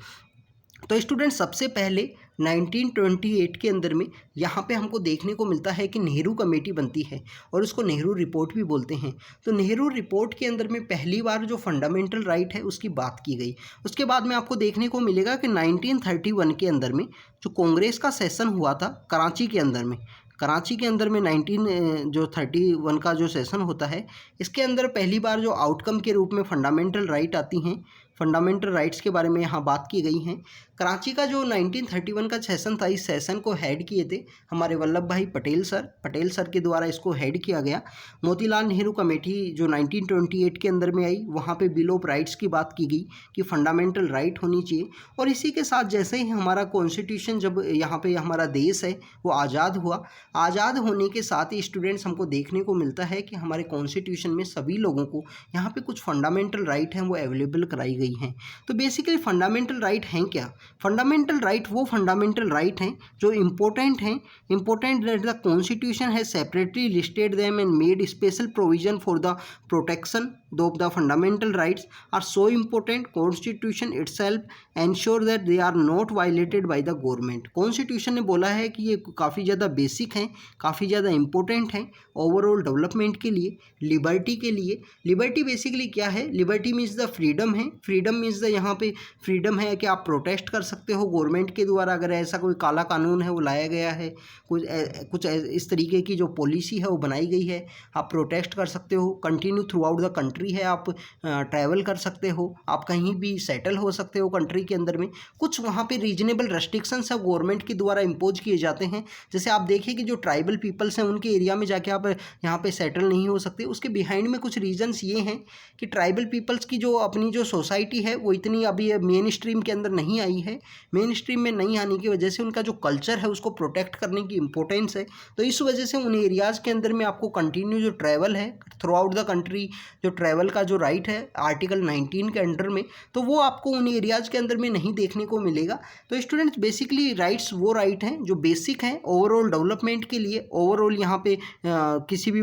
तो स्टूडेंट सबसे पहले 1928 के अंदर में यहाँ पे हमको देखने को मिलता है कि नेहरू कमेटी बनती है और उसको नेहरू रिपोर्ट भी बोलते हैं। तो नेहरू रिपोर्ट के अंदर में पहली बार जो फंडामेंटल राइट है उसकी बात की गई। उसके बाद में आपको देखने को मिलेगा कि 1931 के अंदर में जो कांग्रेस का सेशन हुआ था कराची के अंदर में, कराची के अंदर में 1931 का जो सेशन होता है, इसके अंदर पहली बार जो आउटकम के रूप में फंडामेंटल राइट आती हैं, फंडामेंटल राइट्स के बारे में यहाँ बात की गई हैं। कराची का जो 1931 का सेशन था, इस सेशन को हेड किए थे हमारे वल्लभ भाई पटेल सर के द्वारा इसको हेड किया गया। मोतीलाल नेहरू कमेटी जो 1928 के अंदर में आई, वहाँ पे बिल ऑफ राइट्स की बात की गई कि फंडामेंटल राइट होनी चाहिए। और इसी के साथ जैसे ही हमारा कॉन्स्टिट्यूशन, जब यहाँ पे हमारा देश है वो आज़ाद हुआ, आज़ाद होने के साथ ही स्टूडेंट्स हमको देखने को मिलता है कि हमारे कॉन्स्टिट्यूशन में सभी लोगों को यहाँ पे कुछ फंडामेंटल राइट हैं वो अवेलेबल कराई गई हैं। तो बेसिकली फंडामेंटल राइट हैं क्या? फंडामेंटल राइट वो फंडामेंटल राइट हैं जो इम्पोर्टेंट हैं, important that the constitution has separately listed them and made special provision for the protection of the fundamental rights are so important constitution itself ensure that they are not violated by the government। Constitution ने बोला है कि ये काफ़ी ज़्यादा basic हैं, काफ़ी ज़्यादा इंपॉर्टेंट हैं ओवरऑल डेवलपमेंट के लिए, लिबर्टी के लिए। लिबर्टी बेसिकली क्या है? लिबर्टी मीन्स द फ्रीडम है, फ्रीडम मीन्स द यहाँ पे फ्रीडम है कि आप प्रोटेस्ट कर सकते हो गवर्नमेंट के द्वारा, अगर ऐसा कोई काला कानून है वो लाया गया है, कुछ इस तरीके की जो पॉलिसी है वो बनाई गई है, आप प्रोटेस्ट कर सकते हो, continue through out the country है, आप ट्रैवल कर सकते हो, आप कहीं भी सेटल हो सकते हो कंट्री के अंदर में। कुछ वहाँ पे रीजनेबल रेस्ट्रिक्शंस है गवर्नमेंट के द्वारा इम्पोज किए जाते हैं। जैसे आप देखिए कि जो ट्राइबल पीपल्स हैं उनके एरिया में जाके आप यहाँ पे सेटल नहीं हो सकते। उसके बिहाइंड में कुछ रीजन्स ये हैं कि ट्राइबल पीपल्स की जो अपनी जो सोसाइटी है वो इतनी अभी मेन स्ट्रीम के अंदर नहीं आई है। मेन स्ट्रीम में नहीं आने की वजह से उनका जो कल्चर है उसको प्रोटेक्ट करने की इम्पोर्टेंस है। तो इस वजह से उन एरियाज़ के अंदर में आपको कंटिन्यू जो ट्रैवल है थ्रू आउट द कंट्री, जो ट्रैवल का जो राइट है आर्टिकल 19 के अंडर में, तो वो आपको उन एरियाज़ के अंदर में नहीं देखने को मिलेगा। तो स्टूडेंट्स बेसिकली राइट्स वो राइट हैं जो बेसिक हैं ओवरऑल डेवलपमेंट के लिए, ओवरऑल यहाँ पे किसी भी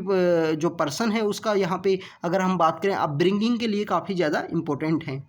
जो पर्सन है उसका यहाँ पे अगर हम बात करें अपब्रिंगिंग के लिए काफ़ी ज़्यादा इम्पोर्टेंट हैं।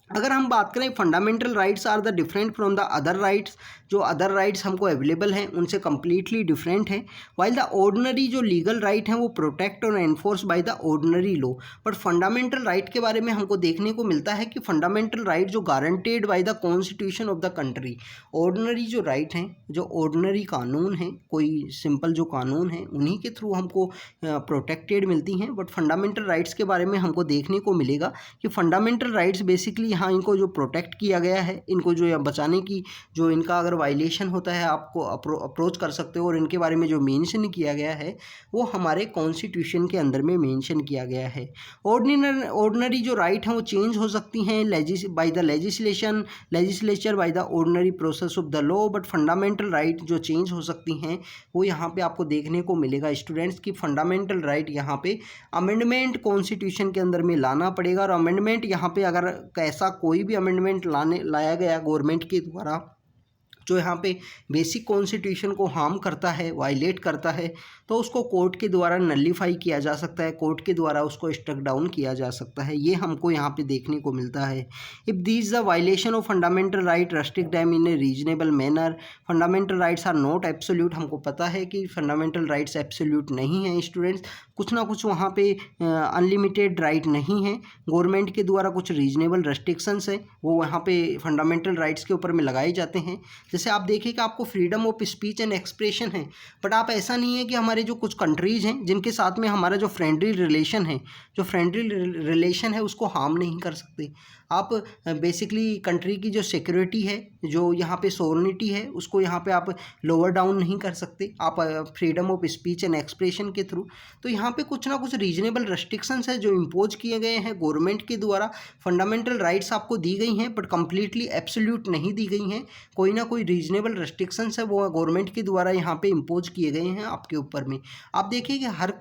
अगर हम बात करें fundamental rights are the different from the other rights, जो अदर राइट्स हमको अवेलेबल हैं उनसे कम्प्लीटली डिफरेंट हैं। वाइल द ऑर्डिनरी जो लीगल राइट हैं वो प्रोटेक्ट और enforce by the ordinary law, but fundamental right के बारे में हमको देखने को मिलता है कि फंडामेंटल राइट जो guaranteed by the constitution of the country. Ordinary जो राइट हैं, जो ऑर्डिनरी कानून हैं, कोई सिंपल जो कानून हैं उन्हीं के थ्रू हमको प्रोटेक्टेड मिलती हैं, बट फंडामेंटल राइट्स के बारे में हमको देखने को मिलेगा कि फंडामेंटल राइट्स बेसिकली हाँ इनको जो प्रोटेक्ट किया गया है, इनको जो बचाने की जो इनका अगर वायलेशन होता है आपको अप्रोच कर सकते हो, और इनके बारे में जो मेंशन किया गया है वो हमारे कॉन्स्टिट्यूशन के अंदर में मेंशन किया गया है। ऑर्डिनरी जो राइट हैं वो चेंज हो सकती हैं by the legislature bye the ordinary process of the law, but fundamental right जो चेंज हो सकती हैं वो यहाँ पे आपको देखने को मिलेगा स्टूडेंट्स की फंडामेंटल राइट यहाँ पे अमेंडमेंट कॉन्स्टिट्यूशन के अंदर में लाना पड़ेगा। और अमेंडमेंट यहाँ पे अगर कैसा कोई भी अमेंडमेंट लाया गया गवर्नमेंट के द्वारा जो यहाँ पे बेसिक कॉन्स्टिट्यूशन को हार्म करता है, वायलेट करता है, तो उसको कोर्ट के द्वारा नलिफाई किया जा सकता है, कोर्ट के द्वारा उसको स्ट्रक डाउन किया जा सकता है। ये हमको यहाँ पे देखने को मिलता है। If this the violation of fundamental right restrict them in a reasonable manner, fundamental rights are not absolute. हमको पता है कि फंडामेंटल राइट्स एब्सोल्यूट नहीं हैं स्टूडेंट्स, कुछ ना कुछ वहाँ पे अनलिमिटेड राइट नहीं है। गवर्नमेंट के द्वारा कुछ रीजनेबल रेस्ट्रिक्शंस है वो वहाँ पे फंडामेंटल राइट्स के ऊपर में लगाए जाते हैं। जैसे आप देखिए कि आपको freedom of speech and expression है, बट आप ऐसा नहीं है कि हमारे जो कुछ कंट्रीज़ हैं जिनके साथ में हमारा जो फ्रेंडली रिलेशन है उसको हार्म नहीं कर सकते। आप बेसिकली कंट्री की जो सिक्योरिटी है, जो यहाँ पे सोवरेनिटी है, उसको यहाँ पे आप लोअर डाउन नहीं कर सकते आप freedom of speech and expression के थ्रू। तो यहाँ पे कुछ ना कुछ रीजनेबल रेस्ट्रिक्शंस है जो इम्पोज किए गए हैं गवर्नमेंट के द्वारा। फंडामेंटल राइट्स आपको दी गई हैं बट कम्प्लीटली एब्सोल्यूट नहीं दी गई हैं, कोई ना कोई रीजनेबल रेस्ट्रिक्शंस है वो गवर्नमेंट के द्वारा यहाँ पे इम्पोज किए गए हैं आपके ऊपर में। आप देखिए कि हर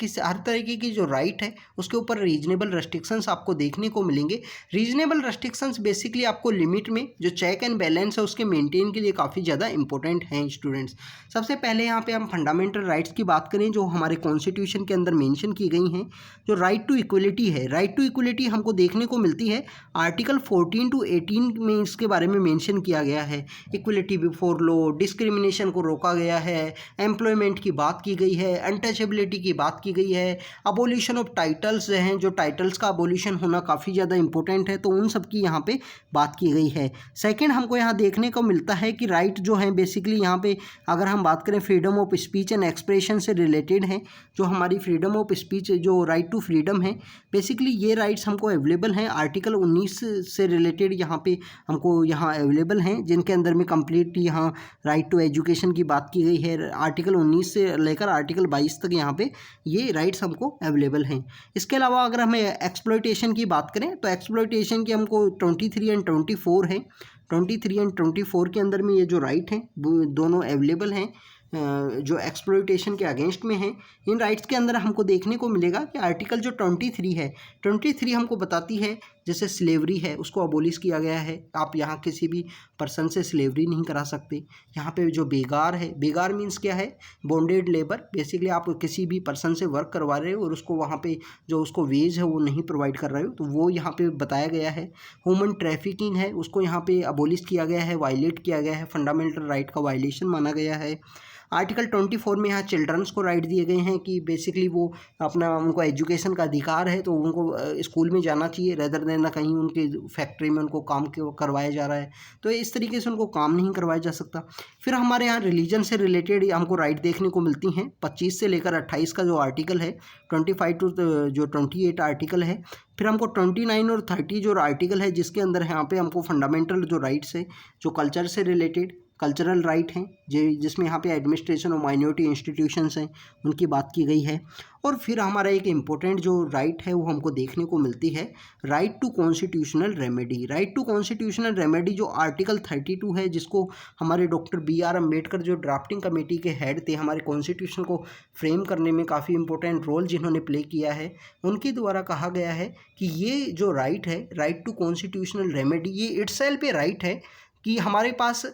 तरीके की जो राइट है उसके ऊपर रीजनेबल रेस्ट्रिक्शंस आपको देखने को मिलेंगे। रीजनेबल रेस्ट्रिक्शंस बेसिकली आपको लिमिट में जो चेक एंड बैलेंस है उसके मेंटेन के लिए काफ़ी ज़्यादा इंपॉर्टेंट हैं स्टूडेंट्स। सबसे पहले यहाँ पे हम फंडामेंटल राइट्स की बात करें जो हमारे कॉन्स्टिट्यूशन के अंदर मेंशन की गई हैं। जो राइट टू इक्वलिटी है, राइट टू इक्वलिटी हमको देखने को मिलती है आर्टिकल 14 to 18 में इसके बारे में मेंशन किया गया है। इक्वलिटी बिफोर लॉ, डिस्क्रिमिनेशन को रोका गया है, एम्प्लॉयमेंट की बात की गई है, अनटचेबिलिटी की बात की गई है, अबोलिशन ऑफ टाइटल्स हैं, जो टाइटल्स का अबोलिशन होना काफ़ी ज़्यादा इंपॉर्टेंट है, तो उन सब की यहाँ पे बात की गई है। सेकंड हमको यहाँ देखने को मिलता है कि राइट जो है बेसिकली यहाँ पे अगर हम बात करें freedom of speech and expression से रिलेटेड है, जो हमारी फ्रीडम ऑफ स्पीच जो राइट टू फ्रीडम है बेसिकली ये राइट्स हमको अवेलेबल हैं आर्टिकल 19 से रिलेटेड यहाँ पे हमको यहाँ अवेलेबल हैं, जिनके अंदर में कंप्लीट यहाँ राइट टू एजुकेशन की बात की गई है। आर्टिकल 19 से लेकर आर्टिकल 22 तक यहाँ पे ये राइट्स हमको अवेलेबल हैं। इसके अलावा अगर हमें एक्सप्लॉयटेशन की बात करें तो एक्सप्लॉयटेशन की हमको 23 एंड 24 है। 23 एंड 24 के अंदर में ये जो राइट हैं वो दोनों अवेलेबल हैं जो एक्सप्लॉयटेशन के अगेंस्ट में हैं। इन राइट्स के अंदर हमको देखने को मिलेगा कि आर्टिकल जो 23 है, 23 हमको बताती है जैसे स्लेवरी है उसको अबोलिश किया गया है, आप यहाँ किसी भी पर्सन से स्लेवरी नहीं करा सकते। यहाँ पे जो बेगार है, बेगार मीन्स क्या है, बॉन्डेड लेबर, बेसिकली आप किसी भी पर्सन से वर्क करवा रहे हो और उसको वहाँ पे जो उसको वेज है वो नहीं प्रोवाइड कर रहे हो, तो वो यहाँ पे बताया गया है। ह्यूमन ट्रैफिकिंग है उसको यहाँ पे अबोलिश किया गया है, वायलेट किया गया है, फंडामेंटल राइट का वायलेशन माना गया है। आर्टिकल 24 में यहाँ चिल्ड्रंस को राइट दिए गए हैं कि बेसिकली वो अपना उनको एजुकेशन का अधिकार है तो उनको स्कूल में जाना चाहिए रेदर देन कहीं उनके फैक्ट्री में उनको काम करवाया जा रहा है, तो इस तरीके से उनको काम नहीं करवाया जा सकता। फिर हमारे यहाँ रिलीजन से रिलेटेड हमको राइट देखने को मिलती हैं 25 से लेकर 28 का जो आर्टिकल है, 25 टू जो 28 आर्टिकल है। फिर हमको 29 और 30 जो आर्टिकल है जिसके अंदर यहाँ पे हमको फंडामेंटल जो राइट्स है जो कल्चर से रिलेटेड कल्चरल राइट हैं जिसमें यहाँ पे एडमिनिस्ट्रेशन और माइनॉरिटी इंस्टीट्यूशंस हैं उनकी बात की गई है। और फिर हमारा एक इम्पोर्टेंट जो राइट है वो हमको देखने को मिलती है right to constitutional remedy. Right to constitutional remedy जो आर्टिकल 32 है, जिसको हमारे डॉक्टर BR अम्बेडकर जो ड्राफ्टिंग कमेटी के हेड थे, हमारे कॉन्स्टिट्यूशन को फ्रेम करने में काफ़ी इंपॉर्टेंट रोल जिन्होंने प्ले किया है, उनके द्वारा कहा गया है कि ये जो राइट है राइट टू कॉन्स्टिट्यूशनल रेमेडी ये इटसेल्फ पे राइट है कि हमारे पास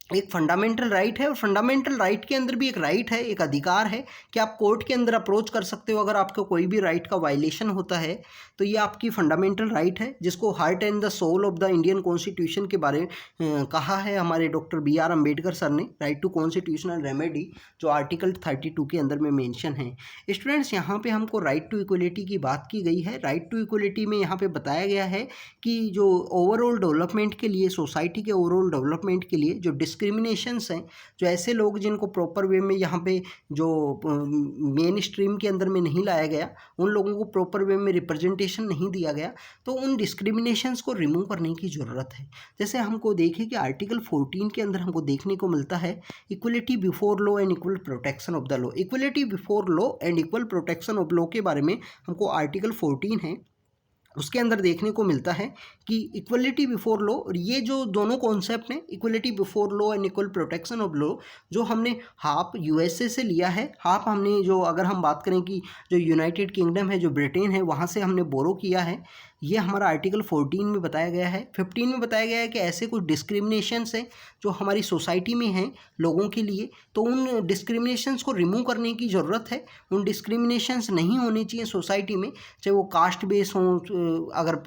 एक फंडामेंटल राइट है और फंडामेंटल राइट के अंदर भी एक राइट है, एक अधिकार है कि आप कोर्ट के अंदर अप्रोच कर सकते हो अगर आपको कोई भी राइट का वायलेशन होता है, तो ये आपकी फंडामेंटल राइट है जिसको heart and the soul of the Indian constitution के बारे में कहा है हमारे डॉक्टर BR अम्बेडकर सर ने, राइट टू कॉन्स्टिट्यूशनल रेमेडी जो आर्टिकल 32 के अंदर में मेंशन है। स्टूडेंट्स यहाँ पे हमको राइट टू इक्वलिटी की बात की गई है। राइट टू इक्वलिटी में यहाँ पे बताया गया है कि जो ओवरऑल डेवलपमेंट के लिए, सोसाइटी के ओवरऑल डेवलपमेंट के लिए जो डिस्क्रिमिनेशंस हैं, जो ऐसे लोग जिनको प्रॉपर वे में यहाँ पे जो मेन स्ट्रीम के अंदर में नहीं लाया गया, उन लोगों को प्रॉपर वे में रिप्रेजेंटेशन नहीं दिया गया, तो उन डिस्क्रिमिनेशंस को रिमूव करने की ज़रूरत है। जैसे हमको देखें कि आर्टिकल 14 के अंदर हमको देखने को मिलता है equality before law and equal protection of the law. Equality before law and equal protection of law के बारे में हमको आर्टिकल 14 है उसके अंदर देखने को मिलता है कि इक्वलिटी बिफोर लॉ, और ये जो दोनों कॉन्सेप्ट हैं equality before law and equal protection of law, जो हमने हाफ USA से लिया है, हाफ हमने जो अगर हम बात करें कि जो यूनाइटेड किंगडम है, जो ब्रिटेन है, वहाँ से हमने बोरो किया है। ये हमारा आर्टिकल 14 में बताया गया है। 15 में बताया गया है कि ऐसे कुछ डिस्क्रिमिनेशंस हैं जो हमारी सोसाइटी में हैं लोगों के लिए, तो उन डिस्क्रिमिनेशंस को रिमूव करने की ज़रूरत है। उन डिस्क्रिमिनेशंस नहीं होनी चाहिए सोसाइटी में, चाहे वो कास्ट बेस हों, अगर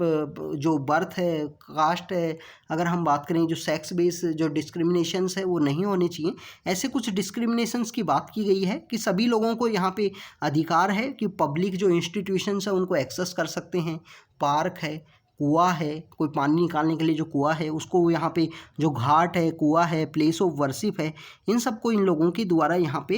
जो बर्थ है, कास्ट है, अगर हम बात करें जो सेक्स बेस जो डिस्क्रिमिनेशंस है वो नहीं होने चाहिए। ऐसे कुछ डिस्क्रिमिनेशंस की बात की गई है कि सभी लोगों को यहाँ पे अधिकार है कि पब्लिक जो इंस्टीट्यूशंस है उनको एक्सेस कर सकते हैं। पार्क है, कुआं है, कोई पानी निकालने के लिए जो कुआं है उसको, यहाँ पे जो घाट है, कुआं है, प्लेस ऑफ वर्शिप है, इन सबको इन लोगों के द्वारा यहाँ पे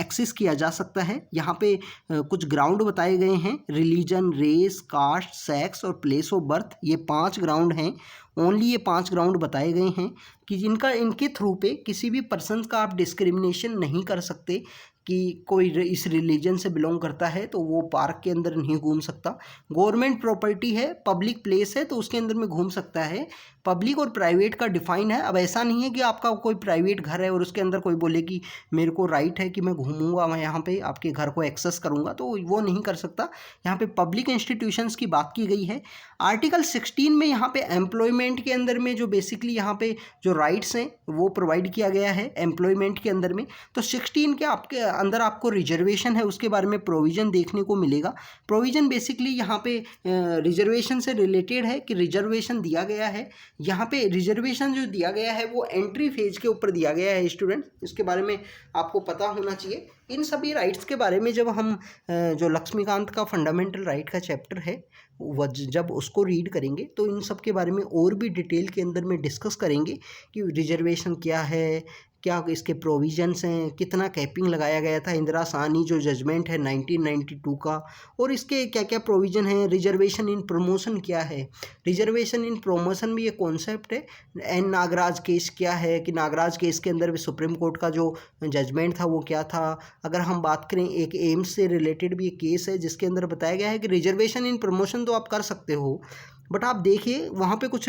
एक्सेस किया जा सकता है। यहाँ पे कुछ ग्राउंड बताए गए हैं, रिलीजन, रेस, कास्ट, सेक्स और प्लेस ऑफ बर्थ, ये 5 ग्राउंड हैं। ओनली ये 5 ग्राउंड बताए गए हैं कि इनके थ्रू पे किसी भी पर्सन का आप डिस्क्रिमिनेशन नहीं कर सकते कि कोई इस रिलीजन से बिलोंग करता है तो वो पार्क के अंदर नहीं घूम सकता। गवर्नमेंट प्रॉपर्टी है, पब्लिक प्लेस है तो उसके अंदर में घूम सकता है। पब्लिक और प्राइवेट का डिफाइन है। अब ऐसा नहीं है कि आपका कोई प्राइवेट घर है और उसके अंदर कोई बोले कि मेरे को राइट है कि मैं घूमूंगा, मैं यहाँ पे आपके घर को एक्सेस करूँगा, तो वो नहीं कर सकता। यहाँ पे पब्लिक इंस्टीट्यूशंस की बात की गई है। आर्टिकल 16 में यहाँ पे एम्प्लॉयमेंट के अंदर में जो बेसिकली यहाँ पे जो राइट्स हैं वो प्रोवाइड किया गया है एम्प्लॉयमेंट के अंदर में। तो 16 के आपके अंदर आपको रिजर्वेशन है उसके बारे में प्रोविज़न देखने को मिलेगा। प्रोविज़न बेसिकली यहाँ पे रिजर्वेशन से रिलेटेड है कि रिजर्वेशन दिया गया है। यहाँ पे रिजर्वेशन जो दिया गया है वो एंट्री फेज के ऊपर दिया गया है स्टूडेंट, इसके बारे में आपको पता होना चाहिए। इन सभी राइट्स के बारे में जब हम जो लक्ष्मीकांत का फंडामेंटल राइट का चैप्टर है वह जब उसको रीड करेंगे तो इन सब के बारे में और भी डिटेल के अंदर में डिस्कस करेंगे कि रिजर्वेशन क्या है, क्या इसके प्रोविजंस हैं, कितना कैपिंग लगाया गया था इंदिरा साहनी जो जजमेंट है 1992 का, और इसके क्या क्या प्रोविज़न है। रिजर्वेशन इन प्रमोशन क्या है, रिजर्वेशन इन प्रमोशन भी ये कॉन्सेप्ट है। एन नागराज केस क्या है कि नागराज केस के अंदर भी सुप्रीम कोर्ट का जो जजमेंट था वो क्या था। अगर हम बात करें एक एम्स से रिलेटेड भी एक केस है जिसके अंदर बताया गया है कि रिजर्वेशन इन प्रमोशन तो आप कर सकते हो, बट आप देखिए वहाँ पे कुछ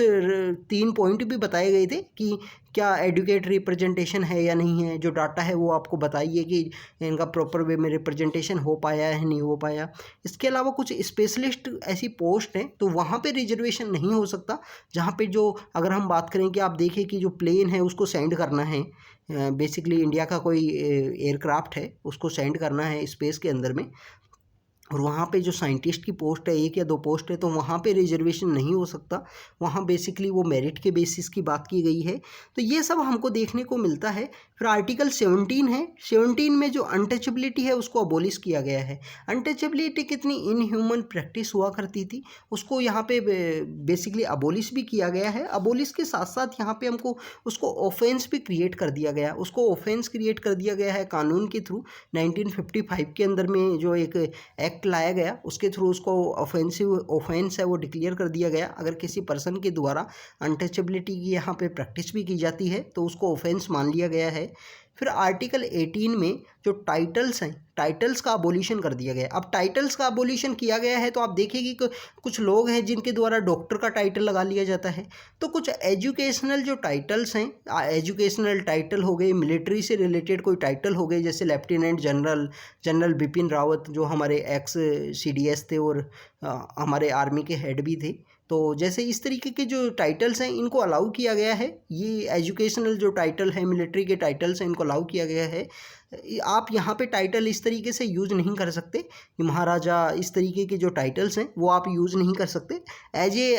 3 पॉइंट भी बताए गए थे कि क्या एडुकेट रिप्रेजेंटेशन है या नहीं है। जो डाटा है वो आपको बताइए कि इनका प्रॉपर वे में रिप्रेजेंटेशन हो पाया है नहीं हो पाया। इसके अलावा कुछ स्पेशलिस्ट ऐसी पोस्ट हैं तो वहाँ पे रिजर्वेशन नहीं हो सकता, जहाँ पे जो अगर हम बात करें कि आप देखिए कि जो प्लेन है उसको सेंड करना है, बेसिकली इंडिया का कोई एयरक्राफ्ट है उसको सेंड करना है स्पेस के अंदर में, और वहाँ पे जो साइंटिस्ट की पोस्ट है 1 या 2 पोस्ट है तो वहाँ पे रिजर्वेशन नहीं हो सकता। वहाँ बेसिकली वो मेरिट के बेसिस की बात की गई है। तो ये सब हमको देखने को मिलता है। फिर आर्टिकल 17 है, 17 में जो अनटचेबिलिटी है उसको अबोलिश किया गया है। अनटचेबिलिटी कितनी इनह्यूमन प्रैक्टिस हुआ करती थी उसको यहाँ पे बेसिकली अबोलिश भी किया गया है। अबोलिश के साथ साथ यहाँ पे हमको उसको ऑफेंस भी क्रिएट कर दिया गया, उसको ऑफेंस क्रिएट कर दिया गया है कानून के थ्रू। 1955 के अंदर में जो एक एक्ट लाया गया उसके थ्रू उसको ऑफेंस है वो डिक्लेयर कर दिया गया। अगर किसी पर्सन के द्वारा अनटचेबिलिटी की यहाँ पे प्रैक्टिस भी की जाती है तो उसको ऑफेंस मान लिया गया है। फिर आर्टिकल 18 में जो टाइटल्स हैं, टाइटल्स का अबोलिशन कर दिया गया। अब टाइटल्स का अबोलिशन किया गया है तो आप देखिए कि कुछ लोग हैं जिनके द्वारा डॉक्टर का टाइटल लगा लिया जाता है। तो कुछ एजुकेशनल जो टाइटल्स हैं, एजुकेशनल टाइटल हो गए, मिलिट्री से रिलेटेड कोई टाइटल हो गए, जैसे lieutenant general, general Bipin Rawat जो हमारे एक्स CDS थे और हमारे आर्मी के हेड भी थे। तो जैसे इस तरीके के जो टाइटल्स हैं इनको अलाउ किया गया है। ये एजुकेशनल जो टाइटल है, मिलिट्री के टाइटल्स हैं, इनको अलाउ किया गया है। आप यहाँ पे टाइटल इस तरीके से यूज़ नहीं कर सकते कि महाराजा, इस तरीके के जो टाइटल्स हैं वो आप यूज़ नहीं कर सकते। एज ए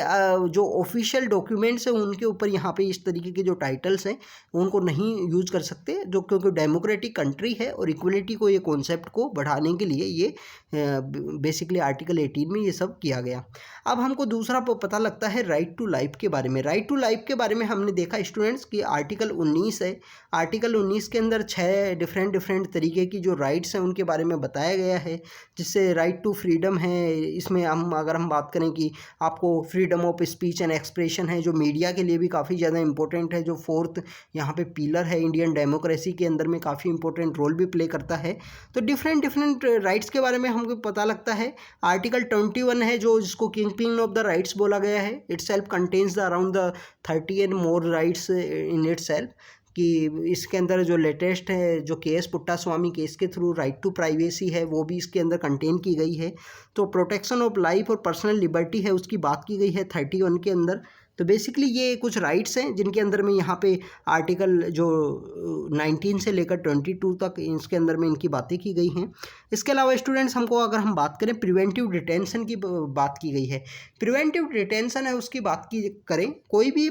जो ऑफिशियल डॉक्यूमेंट्स हैं उनके ऊपर यहाँ पे इस तरीके के जो टाइटल्स हैं उनको नहीं यूज़ कर सकते, जो क्योंकि डेमोक्रेटिक कंट्री है और इक्वलिटी को, ये कॉन्सेप्ट को बढ़ाने के लिए ये बेसिकली आर्टिकल 18 में ये सब किया गया। अब हमको दूसरा पता लगता है राइट टू लाइफ के बारे में। राइट टू लाइफ के बारे में हमने देखा स्टूडेंट्स कि आर्टिकल 19 है। आर्टिकल 19 के अंदर 6 डिफरेंट तरीके की जो राइट्स हैं उनके बारे में बताया गया है, जिससे राइट टू फ्रीडम है। इसमें अगर हम बात करें कि आपको freedom of speech and expression है जो मीडिया के लिए भी काफ़ी ज़्यादा इंपॉर्टेंट है, जो 4th यहाँ पे पिलर है इंडियन डेमोक्रेसी के अंदर में, काफ़ी इंपॉर्टेंट रोल भी प्ले करता है। तो डिफरेंट राइट्स के बारे में हमको पता लगता है। आर्टिकल 21 है जो जिसको किंगपिन ऑफ द राइट्स बोला गया है। It self contains the around the 30 and more rights in it self. कि इसके अंदर जो लेटेस्ट है जो केएस पुट्टास्वामी केस के थ्रू राइट टू प्राइवेसी है वो भी इसके अंदर कंटेन की गई है। तो प्रोटेक्शन ऑफ लाइफ और पर्सनल लिबर्टी है उसकी बात की गई है 31 के अंदर। तो बेसिकली ये कुछ राइट्स हैं जिनके अंदर में यहाँ पे आर्टिकल जो 19 से लेकर 22 तक इसके अंदर में इनकी बातें की गई हैं। इसके अलावा स्टूडेंट्स हमको अगर हम बात करें प्रिवेंटिव डिटेंशन की बात की गई है। प्रिवेंटिव डिटेंशन है उसकी बात की करें, कोई भी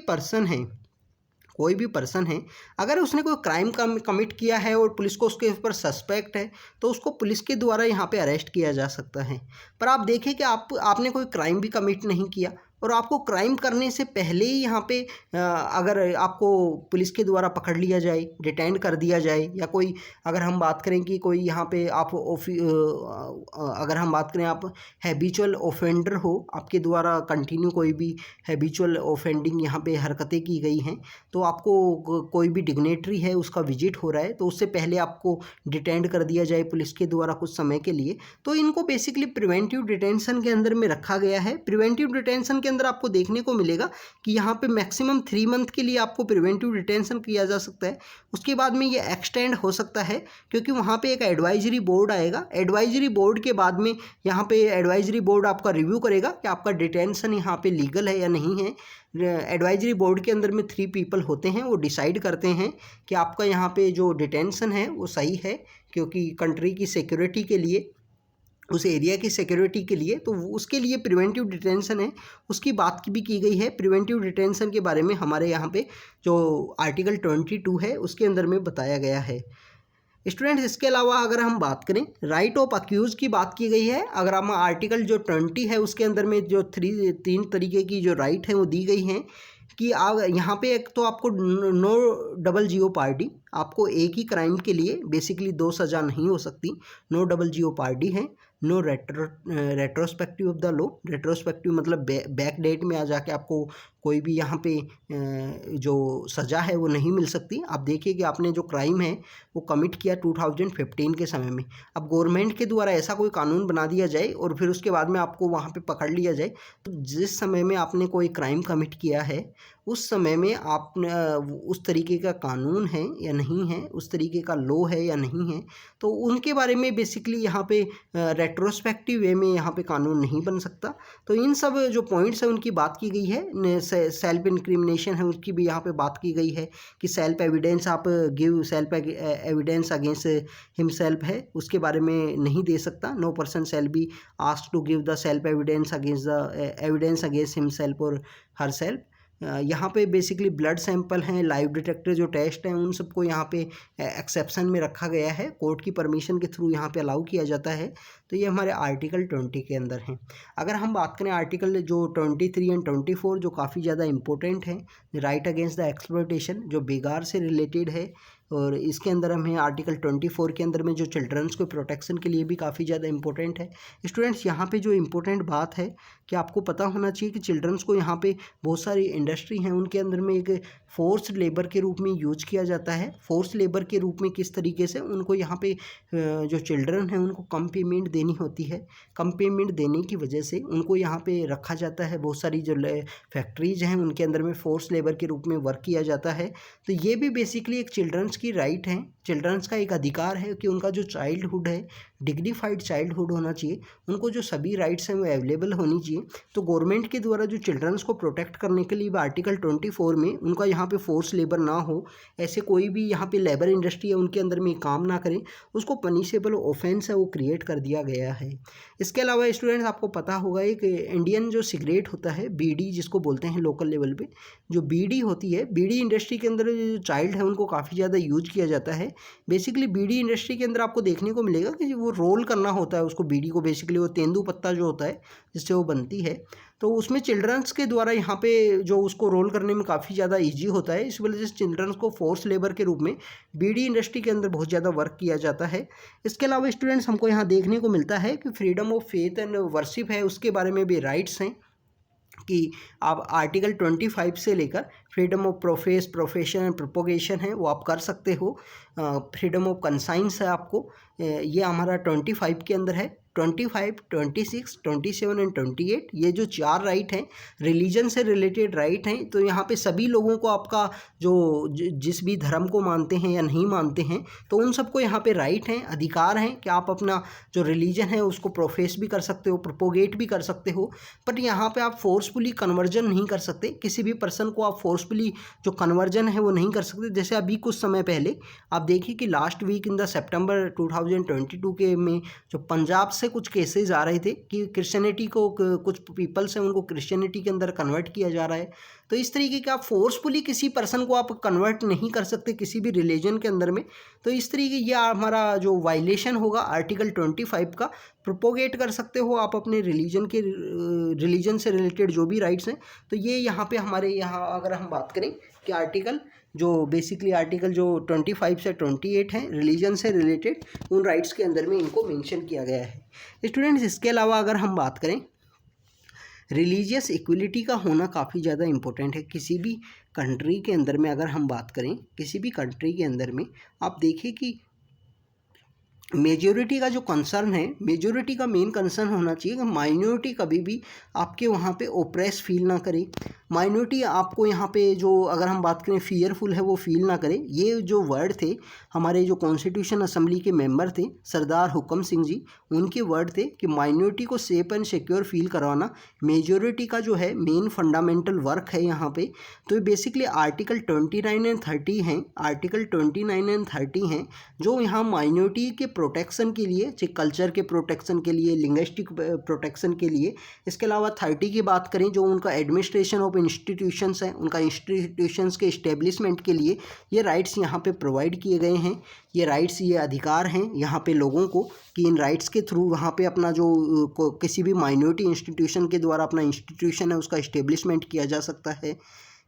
पर्सन है अगर उसने कोई क्राइम कमिट किया है और पुलिस को उसके ऊपर सस्पेक्ट है तो उसको पुलिस के द्वारा यहाँ पे अरेस्ट किया जा सकता है। पर आप देखें कि आपने कोई क्राइम भी कमिट नहीं किया और आपको क्राइम करने से पहले ही यहाँ पे अगर आपको पुलिस के द्वारा पकड़ लिया जाए, डिटेन कर दिया जाए, या कोई अगर हम बात करें कि कोई यहाँ पे अगर हम बात करें आप हैबिचुअल ऑफेंडर हो, आपके द्वारा कंटिन्यू कोई भी हैबिचुअल ऑफेंडिंग यहाँ पे हरकतें की गई हैं, तो आपको कोई भी डिग्नेटरी है उसका विजिट हो रहा है तो उससे पहले आपको डिटेन कर दिया जाए पुलिस के द्वारा कुछ समय के लिए, तो इनको बेसिकली प्रिवेंटिव डिटेंशन के अंदर में रखा गया है। प्रिवेंटिव डिटेंशन के अंदर आपको देखने को मिलेगा कि यहाँ पे मैक्सिमम 3 मंथ के लिए आपको प्रिवेंटिव डिटेंशन किया जा सकता है। उसके बाद में ये एक्सटेंड हो सकता है क्योंकि वहाँ पे एक एडवाइजरी बोर्ड आएगा। एडवाइजरी बोर्ड के बाद में यहाँ पे एडवाइजरी बोर्ड आपका रिव्यू करेगा कि आपका डिटेंशन यहाँ पे लीगल है या नहीं है। एडवाइजरी बोर्ड के अंदर में 3 पीपल होते हैं, वो डिसाइड करते हैं कि आपका यहाँ पे जो डिटेंशन है वो सही है, क्योंकि कंट्री की सिक्योरिटी के लिए, उस एरिया की सिक्योरिटी के लिए, तो उसके लिए प्रिवेंटिव डिटेंशन है उसकी बात भी की गई है। प्रिवेंटिव डिटेंशन के बारे में हमारे यहाँ पे जो आर्टिकल 22 है उसके अंदर में बताया गया है। स्टूडेंट्स इसके अलावा अगर हम बात करें राइट ऑफ अक्यूज की बात की गई है। अगर हम आर्टिकल जो 20 है उसके अंदर में जो 3 तरीके की जो राइट है वो दी गई हैं कि आप यहाँ पे एक तो आपको नो डबल जेओपार्डी, आपको एक ही क्राइम के लिए बेसिकली 2 सज़ा नहीं हो सकती, नो डबल जेओपार्डी है। No retrospective of the law, retrospective मतलब बैक डेट में आ जाके आपको कोई भी यहाँ पे जो सज़ा है वो नहीं मिल सकती। आप देखिए कि आपने जो क्राइम है वो कमिट किया 2015 के समय में, अब गवर्नमेंट के द्वारा ऐसा कोई कानून बना दिया जाए और फिर उसके बाद में आपको वहाँ पे पकड़ लिया जाए, तो जिस समय में आपने कोई क्राइम कमिट किया है उस समय में आपने उस तरीके का कानून है या नहीं है, उस तरीके का लॉ है या नहीं है, तो उनके बारे में बेसिकली यहाँ पे रेट्रोस्पेक्टिव वे में यहाँ पे कानून नहीं बन सकता। तो इन सब जो पॉइंट्स हैं उनकी बात की गई है। सेल्फ इंक्रिमिनेशन है उसकी भी यहाँ पे बात की गई है कि सेल्फ एविडेंस आप give self evidence against himself है उसके बारे में नहीं दे सकता। No person shall be asked to give the self evidence against himself और हर सेल्फ। यहाँ पे बेसिकली ब्लड सैंपल हैं, लाइव डिटेक्टर जो टेस्ट हैं, उन सबको यहाँ पे एक्सेप्शन में रखा गया है, कोर्ट की परमिशन के थ्रू यहाँ पे अलाउ किया जाता है। तो ये हमारे आर्टिकल 20 के अंदर हैं। अगर हम बात करें आर्टिकल जो 23 एंड 24 जो काफ़ी ज़्यादा इंपॉर्टेंट है, राइट अगेंस्ट द एक्सप्लॉयटेशन जो बेगार से रिलेटेड है, और इसके अंदर हमें आर्टिकल 24 के अंदर में जो चिल्ड्रंस को प्रोटेक्शन के लिए भी काफ़ी ज़्यादा इंपॉर्टेंट है। स्टूडेंट्स यहाँ पे जो इम्पोर्टेंट बात है कि आपको पता होना चाहिए कि चिल्ड्रंस को यहाँ पे बहुत सारी इंडस्ट्री हैं उनके अंदर में एक फोर्स लेबर के रूप में यूज किया जाता है। फोर्स लेबर के रूप में किस तरीके से उनको यहाँ पे जो चिल्ड्रन हैं उनको कम पेमेंट देनी होती है, कम पेमेंट देने की वजह से उनको यहाँ पे रखा जाता है। बहुत सारी जो फैक्ट्रीज हैं उनके अंदर में फोर्स लेबर के रूप में वर्क किया जाता है। तो ये भी बेसिकली एक चिल्ड्रंस की राइट है, चिल्ड्रंस का एक अधिकार है कि उनका जो चाइल्डहुड है डिग्निफाइड चाइल्डहुड होना चाहिए, उनको जो सभी राइट्स हैं वो अवेलेबल होनी चाहिए। तो गवर्नमेंट के द्वारा जो चिल्ड्रंस को प्रोटेक्ट करने के लिए आर्टिकल 24 में उनका यहाँ पे फोर्स लेबर ना हो, ऐसे कोई भी यहाँ पे लेबर इंडस्ट्री है उनके अंदर में काम ना करें, उसको पनिशेबल ऑफेंस है वो क्रिएट कर दिया गया है। इसके अलावा स्टूडेंट्स आपको पता होगा एक इंडियन जो सिगरेट होता है बीड़ी जिसको बोलते हैं लोकल लेवल पे, जो बीड़ी होती है, बीड़ी इंडस्ट्री के अंदर जो चाइल्ड है उनको काफ़ी ज़्यादा यूज किया जाता है। बेसिकली बीड़ी इंडस्ट्री के अंदर आपको देखने को मिलेगा कि वो रोल करना होता है उसको, बीड़ी को बेसिकली वो तेंदू पत्ता जो होता है जिससे वो बनती है, तो उसमें चिल्ड्रंस के द्वारा यहाँ पे जो उसको रोल करने में काफ़ी ज़्यादा इजी होता है। इस वजह से चिल्ड्रंस को फोर्स लेबर के रूप में बीड़ी इंडस्ट्री के अंदर बहुत ज़्यादा वर्क किया जाता है। इसके अलावा स्टूडेंट्स हमको यहाँ देखने को मिलता है कि freedom of faith and worship है, उसके बारे में भी राइट्स हैं कि आप आर्टिकल 25 से लेकर freedom of profession and propagation है वो आप कर सकते हो। फ्रीडम ऑफ कंसाइंस है आपको, ये हमारा 25 के अंदर है। 25, 26, 27 एंड 28, ये जो 4 राइट हैं रिलीजन से रिलेटेड राइट हैं। तो यहाँ पे सभी लोगों को आपका जो जिस भी धर्म को मानते हैं या नहीं मानते हैं तो उन सबको यहाँ पे राइट हैं, अधिकार हैं कि आप अपना जो रिलीजन है उसको प्रोफेस भी कर सकते हो, प्रोपोगेट भी कर सकते हो। बट यहाँ पे आप फोर्सफुली कन्वर्जन नहीं कर सकते, किसी भी पर्सन को आप फोर्सफुली जो कन्वर्जन है वो नहीं कर सकते। जैसे अभी कुछ समय पहले आप देखिए कि last week in the September 2022 के में जो पंजाब से कुछ केसेस आ रहे थे कि क्रिश्चियनिटी को कुछ पीपल्स हैं उनको क्रिश्चियनिटी के अंदर कन्वर्ट किया जा रहा है। तो इस तरीके के आप फोर्सफुली किसी पर्सन को आप कन्वर्ट नहीं कर सकते किसी भी रिलीजन के अंदर में। तो इस तरीके ये हमारा जो वायलेशन होगा आर्टिकल 25 का, प्रोपोगेट कर सकते हो आप अपने रिलीजन से रिलेटेड जो भी राइट्स हैं। तो ये यहाँ पे हमारे यहाँ अगर हम बात करें कि आर्टिकल जो 25 से 28 हैं रिलीजन से रिलेटेड, उन राइट्स के अंदर में इनको मेंशन किया गया है। स्टूडेंट्स, इसके अलावा अगर हम बात करें, रिलीजियस इक्वलिटी का होना काफ़ी ज़्यादा इम्पोर्टेंट है किसी भी कंट्री के अंदर में। अगर हम बात करें किसी भी कंट्री के अंदर में, आप देखिए कि मेजॉरिटी का जो कंसर्न है, मेजॉरिटी का मेन कंसर्न होना चाहिए कि माइनॉरिटी कभी भी आपके वहाँ पे ओप्रेस फील ना करे, माइनॉरिटी आपको यहाँ पे जो अगर हम बात करें फियरफुल है वो फील ना करे। ये जो वर्ड थे हमारे जो कॉन्स्टिट्यूशन असेंबली के मेंबर थे सरदार हुकम सिंह जी, उनके वर्ड थे कि माइनॉरिटी को सेफ एंड सिक्योर फील करवाना मेजॉरिटी का जो है मेन फंडामेंटल वर्क है यहाँ पे। तो बेसिकली आर्टिकल 29 एंड 30 हैं, आर्टिकल 29 एंड 30 हैं जो यहाँ माइनॉरिटी के प्रोटेक्शन के लिए, चाहे कल्चर के प्रोटेक्शन के लिए, लिंग्विस्टिक प्रोटेक्शन के लिए। इसके अलावा 30 की बात करें जो उनका एडमिनिस्ट्रेशन ऑफ इंस्टीट्यूशंस है, उनका इंस्टीट्यूशंस के इस्टेब्लिशमेंट के लिए ये राइट्स यहाँ पे प्रोवाइड किए गए हैं। ये राइट्स, ये अधिकार हैं यहाँ पे लोगों को कि इन राइट्स के थ्रू वहाँ पे अपना जो किसी भी माइनॉरिटी इंस्टीट्यूशन के द्वारा अपना इंस्टीट्यूशन है उसका इस्टेब्लिशमेंट किया जा सकता है।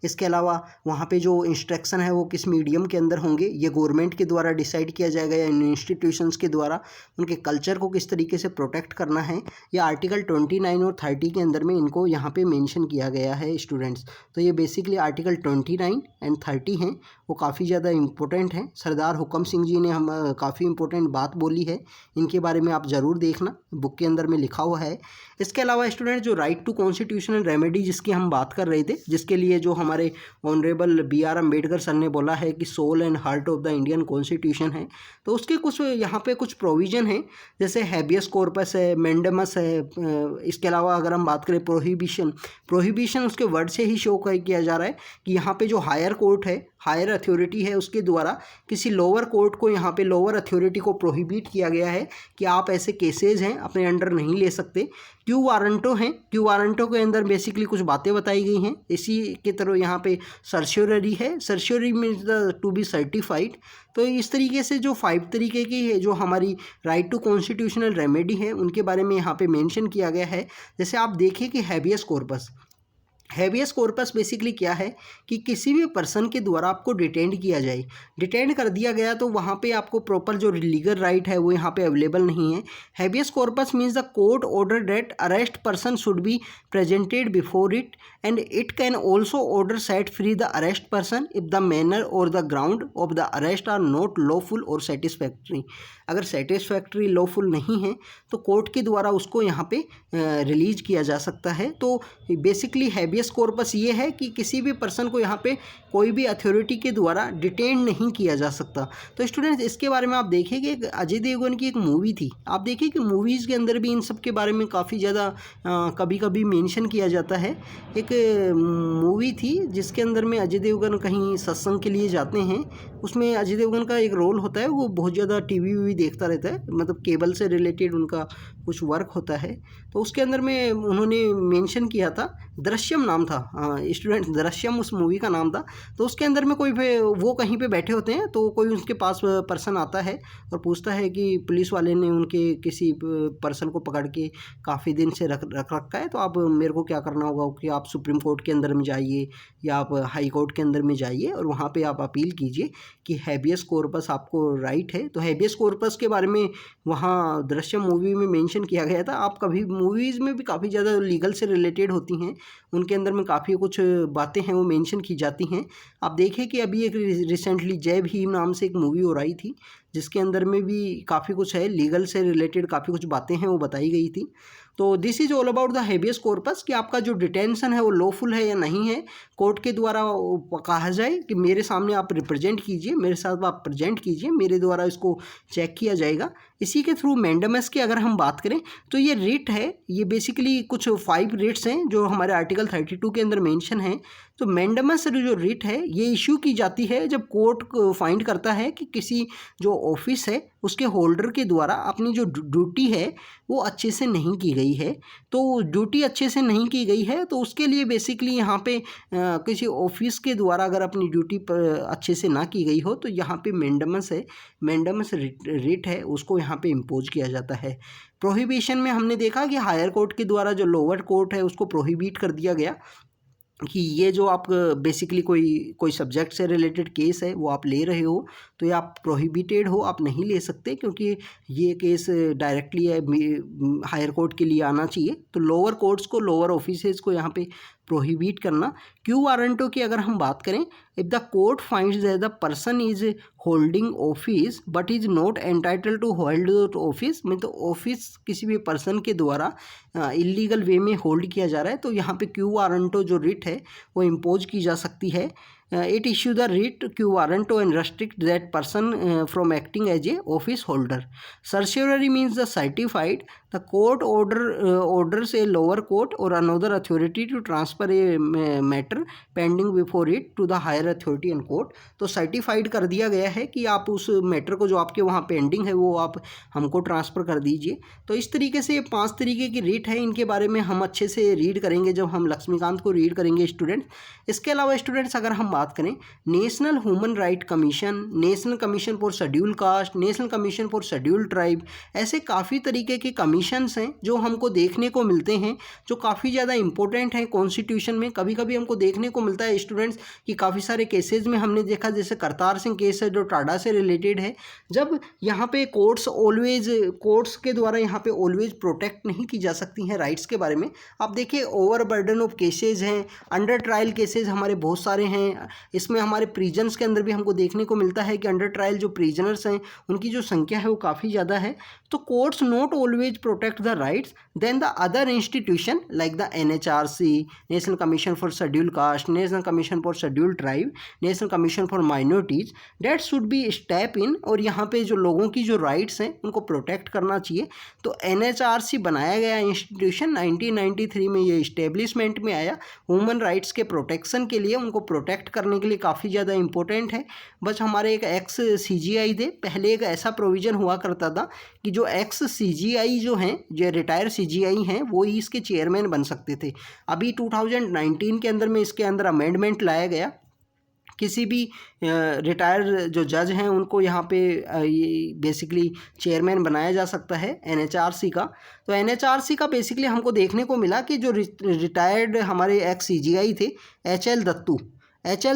इसके अलावा वहाँ पे जो इंस्ट्रक्शन है वो किस मीडियम के अंदर होंगे ये गवर्नमेंट के द्वारा डिसाइड किया जाएगा या इंस्टीट्यूशंस के द्वारा उनके कल्चर को किस तरीके से प्रोटेक्ट करना है। ये आर्टिकल 29 और 30 के अंदर में इनको यहाँ पे मेंशन किया गया है स्टूडेंट्स। तो ये बेसिकली आर्टिकल 29 एंड 30 हैं, वो काफ़ी ज़्यादा इंपॉर्टेंट हैं। सरदार हुकम सिंह जी ने हम काफ़ी इंपॉर्टेंट बात बोली है, इनके बारे में आप ज़रूर देखना, बुक के अंदर में लिखा हुआ है। इसके अलावा स्टूडेंट जो राइट टू कॉन्स्टिट्यूशनल रेमेडी जिसकी हम बात कर रहे थे, जिसके लिए जो हमारे ऑनरेबल BR अम्बेडकर सर ने बोला है कि soul and heart of the Indian constitution है, तो उसके कुछ यहाँ पे कुछ प्रोविज़न है जैसे हैबियस कॉर्पस है, मैंडेमस है। इसके अलावा अगर हम बात करें प्रोहिबिशन उसके वर्ड से ही शो किया जा रहा है कि यहाँ पे जो हायर कोर्ट है, हायर अथॉरिटी है, उसके द्वारा किसी लोअर कोर्ट को, यहाँ पे लोअर अथॉरिटी को प्रोहिबिट किया गया है कि आप ऐसे केसेस हैं अपने अंडर नहीं ले सकते। क्यू वारंटो हैं, क्यू वारंटो के अंदर बेसिकली कुछ बातें बताई गई हैं। इसी की तरह यहाँ पे सर्श्योररी है, certiorari means the to be certified. तो इस तरीके से जो 5 तरीके की है जो हमारी राइट टू कॉन्स्टिट्यूशनल रेमेडी है उनके बारे में यहाँ पे मेंशन किया गया है। जैसे आप देखिए कि हैबियस कॉर्पस बेसिकली क्या है कि किसी भी पर्सन के द्वारा आपको डिटेंड किया जाए, डिटेंड कर दिया गया तो वहाँ पे आपको प्रॉपर जो लीगल राइट है वो यहाँ पे अवेलेबल नहीं है। Habeas corpus means the court order that arrest person should be presented before it and it can also order set free the arrest person if the manner or the ground of the arrest are not lawful or satisfactory. अगर satisfactory lawful नहीं है तो court के द्वारा उसको यहाँ पे release किया जा सकता है। तो बेसिकली हैबियस कॉर्पस ये है कि किसी भी पर्सन को यहाँ पे कोई भी अथॉरिटी के द्वारा डिटेन नहीं किया जा सकता। तो स्टूडेंट्स इसके बारे में आप देखिए कि एक अजय देवगन की एक मूवी थी, आप देखिए कि मूवीज़ के अंदर भी इन सब के बारे में काफ़ी ज़्यादा कभी कभी मेंशन किया जाता है। एक मूवी थी जिसके अंदर में अजय देवगन कहीं सत्संग के लिए जाते हैं, उसमें अजय देवगन का एक रोल होता है, वो बहुत ज़्यादा टीवी देखता रहता है, मतलब केबल से रिलेटेड उनका कुछ वर्क होता है। तो उसके अंदर में उन्होंने मेंशन किया था, दृश्यम नाम था स्टूडेंट, दृश्यम उस मूवी का नाम था। तो उसके अंदर में वो कहीं पे बैठे होते हैं तो कोई उनके पास पर्सन आता है और पूछता है कि पुलिस वाले ने उनके किसी पर्सन को पकड़ के काफ़ी दिन से रख रखा है, तो आप मेरे को क्या करना होगा कि आप सुप्रीम कोर्ट के अंदर में जाइए या आप हाई कोर्ट के अंदर में जाइए और वहाँ पे आप अपील कीजिए कि हैबियस कॉर्पस आपको राइट है। तो हैबियस कॉर्पस के बारे में वहाँ दृश्यम मूवी में मेंशन किया गया था। आप कभी मूवीज़ में भी काफ़ी ज़्यादा लीगल से रिलेटेड होती हैं, उनके अंदर में काफ़ी कुछ बातें हैं वो मेंशन की जाती हैं। आप देखें कि अभी एक रिसेंटली जय भीम नाम से एक मूवी हो रही थी, जिसके अंदर में भी काफ़ी कुछ है, लीगल से रिलेटेड काफ़ी कुछ बातें हैं वो बताई गई थी। तो this is all about the habeas corpus कि आपका जो डिटेंशन है वो लॉफुल है या नहीं है। कोर्ट के द्वारा कहा जाए कि मेरे सामने आप रिप्रेजेंट कीजिए, मेरे साथ आप प्रेजेंट कीजिए, मेरे द्वारा इसको चेक किया जाएगा। इसी के थ्रू मैंडेमस की अगर हम बात करें तो ये रिट है, ये बेसिकली कुछ 5 रिट्स हैं जो हमारे आर्टिकल 32 के अंदर मेंशन है। तो मैंडेमस जो रिट है ये इशू की जाती है जब कोर्ट फाइंड करता है कि किसी जो ऑफिस है उसके होल्डर के द्वारा अपनी जो ड्यूटी है वो अच्छे से नहीं की गई है। तो ड्यूटी अच्छे से नहीं की गई है तो उसके लिए बेसिकली यहाँ पे किसी ऑफिस के द्वारा अगर अपनी ड्यूटी अच्छे से ना की गई हो तो यहाँ पे मैंडेमस है, मैंडेमस रिट है, उसको यहाँ पे इम्पोज किया जाता है। प्रोहिबिशन में हमने देखा कि हायर कोर्ट के द्वारा जो लोअर कोर्ट है उसको प्रोहिबिट कर दिया गया कि ये जो आप बेसिकली कोई सब्जेक्ट से रिलेटेड केस है वो आप ले रहे हो तो ये आप प्रोहिबिटेड हो, आप नहीं ले सकते क्योंकि ये केस डायरेक्टली हायर कोर्ट के लिए आना चाहिए। तो लोअर कोर्ट्स को, लोअर ऑफिसेज को यहाँ पे प्रोहिबिट करना। क्यू वारंटो की अगर हम बात करें, if the court finds that the person is holding office but is not entitle to hold office, में तो ऑफिस किसी भी पर्सन के द्वारा इलीगल वे में होल्ड किया जा रहा है तो यहाँ पे क्यू वारंटो जो रिट है वो इम्पोज की जा सकती है। It issue the writ quo warranto and restrict that person from acting as a office holder. Certiorari means the certified. The court orders a lower court or another authority to transfer a matter pending before it to the higher authority and court. तो certified कर दिया गया है कि आप उस matter को जो आपके वहाँ पेंडिंग है वो आप हमको ट्रांसफ़र कर दीजिए। तो इस तरीके से 5 तरीके की रीट है, इनके बारे में हम अच्छे से रीड करेंगे जब हम लक्ष्मीकांत को रीड करेंगे स्टूडेंट। इसके अलावा स्टूडेंट्स अगर हम बात करें national human right commission, national commission for schedule caste, national commission for schedule tribe, ऐसे काफ़ी तरीके के कमीशंस हैं जो हमको देखने को मिलते हैं जो काफ़ी ज़्यादा इंपॉर्टेंट हैं कॉन्स्टिट्यूशन में। कभी कभी हमको देखने को मिलता है स्टूडेंट्स कि काफ़ी सारे केसेस में हमने देखा, जैसे करतार सिंह केस है जो टाडा से रिलेटेड है, जब यहाँ पे कोर्ट्स के द्वारा यहाँ पे ऑलवेज प्रोटेक्ट नहीं की जा सकती हैं राइट्स के बारे में। आप देखिए ओवर बर्डन ऑफ केसेज हैं, अंडर ट्रायल केसेज हमारे बहुत सारे हैं। इसमें हमारे प्रिजन्स के अंदर भी हमको देखने को मिलता है कि अंडर ट्रायल जो प्रिजनर्स हैं उनकी जो संख्या है वो काफ़ी ज़्यादा है। तो courts not always protect the rights then the other institution like the NHRC, national commission for schedule caste, national commission for schedule tribe, national commission for minorities, that should be step in, और यहाँ पे जो लोगों की जो rights हैं उनको protect करना चाहिए। तो NHRC बनाया गया इंस्टीट्यूशन 1993 में, ये इस्टेब्लिशमेंट में आया ह्यूमन राइट्स के प्रोटेक्शन के लिए, उनको प्रोटेक्ट करने के लिए काफ़ी ज़्यादा इंपॉर्टेंट है। बस हमारे एक एक्स CGI थे, पहले एक ऐसा प्रोविज़न हुआ करता था कि जो एक्स CGI जो हैं, जो रिटायर CGI हैं, वो ही इसके चेयरमैन बन सकते थे। अभी 2019 के अंदर में इसके अंदर अमेंडमेंट लाया गया, किसी भी रिटायर जो जज हैं उनको यहाँ पे बेसिकली चेयरमैन बनाया जा सकता है NHRC का। तो NHRC का बेसिकली हमको देखने को मिला कि जो रिटायर्ड हमारे एक्स CGI थे HL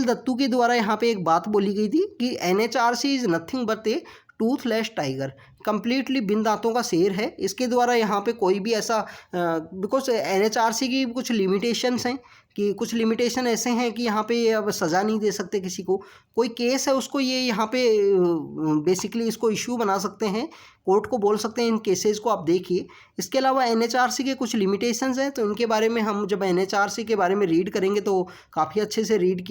दत्तू के द्वारा यहाँ पे एक बात बोली गई थी कि NHRC is nothing but a toothless tiger, completely बिन दांतों का शेर है। इसके द्वारा यहाँ पे कोई भी ऐसा बिकॉज NHRC की कुछ लिमिटेशंस हैं कि कुछ लिमिटेशन ऐसे हैं कि यहाँ पे अब सज़ा नहीं दे सकते किसी को, कोई केस है उसको ये यहाँ पे बेसिकली इसको इशू बना सकते हैं, कोर्ट को बोल सकते हैं इन केसेस को आप देखिए। इसके अलावा NHRC के कुछ लिमिटेशंस हैं, तो इनके बारे में हम जब NHRC के बारे में रीड करेंगे तो काफ़ी अच्छे से रीड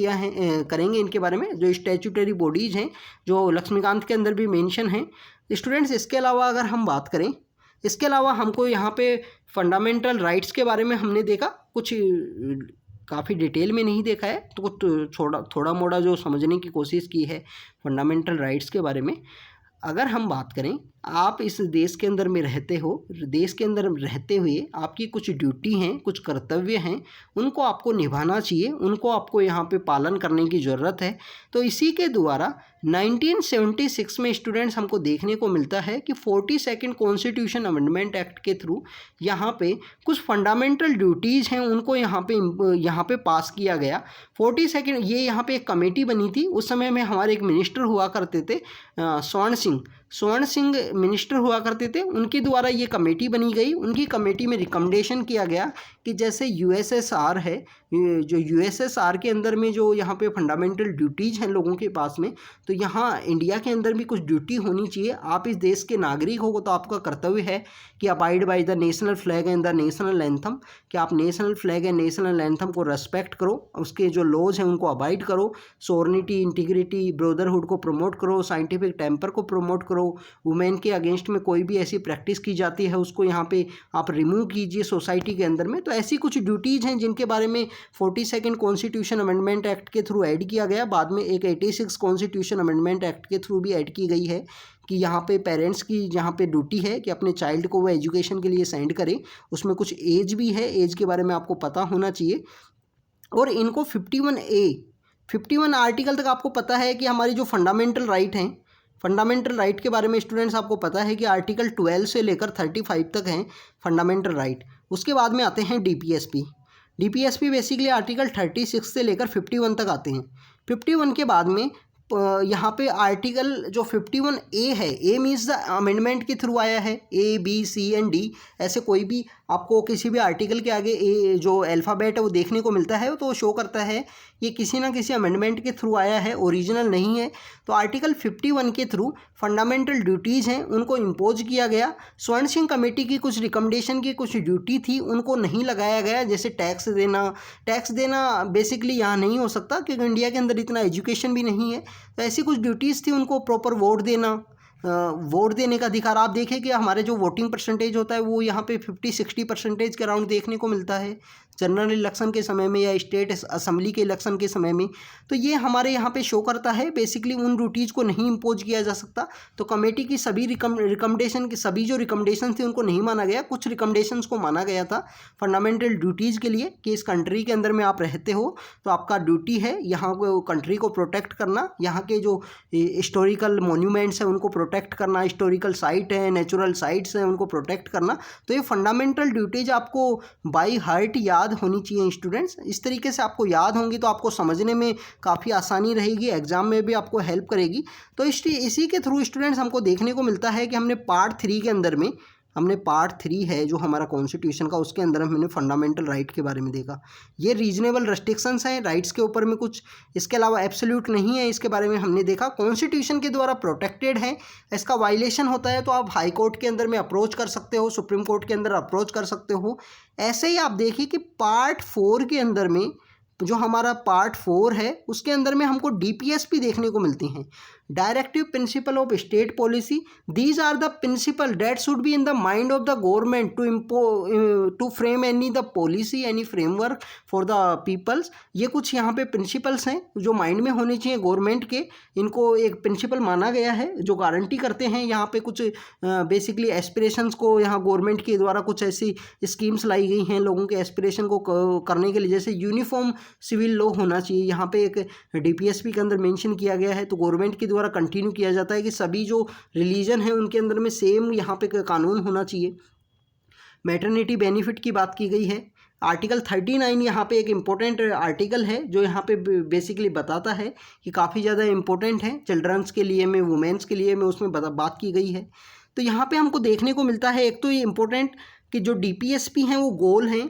करेंगे इनके बारे में, जो स्टैट्यूटरी बॉडीज़ हैं जो लक्ष्मीकांत के अंदर भी मेंशन हैं स्टूडेंट्स। इसके अलावा अगर हम बात करें, इसके अलावा हमको यहाँ पे फंडामेंटल राइट्स के बारे में हमने देखा, कुछ काफ़ी डिटेल में नहीं देखा है, तो कुछ थोड़ा मोड़ा जो समझने की कोशिश की है फंडामेंटल राइट्स के बारे में। अगर हम बात करें, आप इस देश के अंदर में रहते हो, देश के अंदर रहते हुए आपकी कुछ ड्यूटी हैं, कुछ कर्तव्य हैं, उनको आपको निभाना चाहिए, उनको आपको यहाँ पे पालन करने की ज़रूरत है। तो इसी के द्वारा 1976 में स्टूडेंट्स हमको देखने को मिलता है कि 42nd कॉन्स्टिट्यूशन अमेंडमेंट एक्ट के थ्रू यहाँ पे कुछ फंडामेंटल ड्यूटीज़ हैं उनको यहाँ पे पास किया गया। 42nd ये यहाँ पे एक कमेटी बनी थी, उस समय में हमारे एक मिनिस्टर हुआ करते थे स्वर्ण सिंह मिनिस्टर हुआ करते थे, उनके द्वारा ये कमेटी बनी गई। उनकी कमेटी में रिकमेंडेशन किया गया कि जैसे यूएसएसआर है, जो यूएसएसआर के अंदर में जो यहाँ पे फंडामेंटल ड्यूटीज़ हैं लोगों के पास में, तो यहाँ इंडिया के अंदर भी कुछ ड्यूटी होनी चाहिए। आप इस देश के नागरिक हो तो आपका कर्तव्य है कि abide by the national flag and the national anthem, कि आप national flag and national anthem को रेस्पेक्ट करो, उसके जो लॉज हैं उनको अबाइड करो, सोवर्निटी, इंटीग्रिटी, ब्रदरहुड को प्रमोट करो, साइंटिफिक टेम्पर को प्रमोट करो, वुमेन के अगेंस्ट में कोई भी ऐसी प्रैक्टिस की जाती है उसको यहाँ पे आप रिमूव कीजिए सोसाइटी के अंदर में। तो ऐसी कुछ ड्यूटीज़ हैं जिनके बारे में 42 कॉन्स्टिट्यूशन अमेंडमेंट एक्ट के थ्रू ऐड किया गया, बाद में एक 86 कॉन्स्टिट्यूशन अमेंडमेंट एक्ट के थ्रू भी ऐड की गई है कि यहाँ पे पेरेंट्स की जहाँ पे ड्यूटी है कि अपने चाइल्ड को वो एजुकेशन के लिए सेंड करें। उसमें कुछ एज भी है, एज के बारे में आपको पता होना चाहिए। और इनको 51 आर्टिकल तक आपको पता है कि हमारी जो फंडामेंटल राइट हैं, फंडामेंटल राइट के बारे में स्टूडेंट्स आपको पता है कि आर्टिकल 12 से लेकर 35 तक हैं फंडामेंटल राइट। उसके बाद में आते हैं डीपीएसपी बेसिकली आर्टिकल 36 से लेकर 51 तक आते हैं। 51 के बाद में यहाँ पे आर्टिकल जो 51A है, ए मीन्स द अमेंडमेंट के थ्रू आया है, A B C and D, ऐसे कोई भी आपको किसी भी आर्टिकल के आगे ए जो अल्फ़ाबेट है वो देखने को मिलता है तो वो शो करता है ये किसी ना किसी अमेंडमेंट के थ्रू आया है, ओरिजिनल नहीं है। तो आर्टिकल 51 के थ्रू फंडामेंटल ड्यूटीज़ हैं उनको इम्पोज किया गया। स्वर्ण सिंह कमेटी की कुछ रिकमेंडेशन की कुछ ड्यूटी थी उनको नहीं लगाया गया, जैसे टैक्स देना बेसिकली यहाँ नहीं हो सकता क्योंकि इंडिया के अंदर इतना एजुकेशन भी नहीं है। तो ऐसी कुछ ड्यूटीज़ थी, उनको प्रॉपर वोट देने का अधिकार। आप देखें कि हमारे जो वोटिंग परसेंटेज होता है वो यहाँ पे 50-60% के अराउंड देखने को मिलता है जनरल इलेक्शन के समय में या स्टेट असेंबली के इलेक्शन के समय में। तो ये हमारे यहाँ पे शो करता है बेसिकली उन ड्यूटीज़ को नहीं इम्पोज किया जा सकता। तो कमेटी की सभी रिकमेंडेशन की सभी जो रिकमेंडेशन थी उनको नहीं माना गया, कुछ रिकमेंडेशंस को माना गया था फंडामेंटल ड्यूटीज़ के लिए कि इस कंट्री के अंदर में आप रहते हो तो आपका ड्यूटी है यहाँ कंट्री को प्रोटेक्ट करना, यहाँ के जो हिस्टोरिकल मोन्यूमेंट्स हैं उनको प्रोटेक्ट करना, हिस्टोरिकल साइट है, नेचुरल साइट्स हैं उनको प्रोटेक्ट करना। तो ये फंडामेंटल ड्यूटीज़ आपको बाई हार्ट याद होनी चाहिए स्टूडेंट्स। इस तरीके से आपको याद होंगी तो आपको समझने में काफ़ी आसानी रहेगी, एग्जाम में भी आपको हेल्प करेगी। तो इसी के थ्रू स्टूडेंट्स हमको देखने को मिलता है कि हमने पार्ट 3 के अंदर में पार्ट 3 है जो हमारा कॉन्स्टिट्यूशन का, उसके अंदर हमने फंडामेंटल राइट के बारे में देखा। ये रीजनेबल रेस्ट्रिक्शंस हैं राइट्स के ऊपर में कुछ, इसके अलावा एब्सोल्यूट नहीं है, इसके बारे में हमने देखा। कॉन्स्टिट्यूशन के द्वारा प्रोटेक्टेड है, इसका वायलेशन होता है तो आप हाई कोर्ट के अंदर में अप्रोच कर सकते हो, सुप्रीम कोर्ट के अंदर अप्रोच कर सकते हो। ऐसे ही आप देखिए कि पार्ट 4 के अंदर में जो हमारा पार्ट 4 है उसके अंदर में हमको डीपीएसपी देखने को मिलती हैं, directive principle of state policy. These are the principle that should be in the mind of the government to frame any the policy, any framework for the peoples. ये कुछ यहाँ पे प्रिंसिपल्स हैं जो माइंड में होने चाहिए गवर्नमेंट के, इनको एक प्रिंसिपल माना गया है जो गारंटी करते हैं। यहाँ पे कुछ बेसिकली एस्पिरेशंस को यहाँ गवर्नमेंट के द्वारा कुछ ऐसी स्कीम्स लाई गई हैं लोगों के एस्पिरेशन को करने के लिए, जैसे यूनिफॉर्म सिविल लॉ होना चाहिए, यहाँ पे एक डीपीएसपी के अंदर मेंशन किया गया है। तो गवर्नमेंट के द्वारा कंटिन्यू किया जाता है कि सभी जो रिलीजन है उनके अंदर में सेम यहाँ पे कानून होना चाहिए। मैटरनिटी बेनिफिट की बात की गई है। आर्टिकल 39 यहाँ पे एक इम्पोर्टेंट आर्टिकल है जो यहाँ पे बेसिकली बताता है कि काफ़ी ज़्यादा इम्पोर्टेंट है चिल्ड्रंस के लिए में, वुमेन्स के लिए में, उसमें बात की गई है। तो यहाँ पे हमको देखने को मिलता है एक तो ये इम्पोर्टेंट कि जो डीपीएसपी हैं वो गोल हैं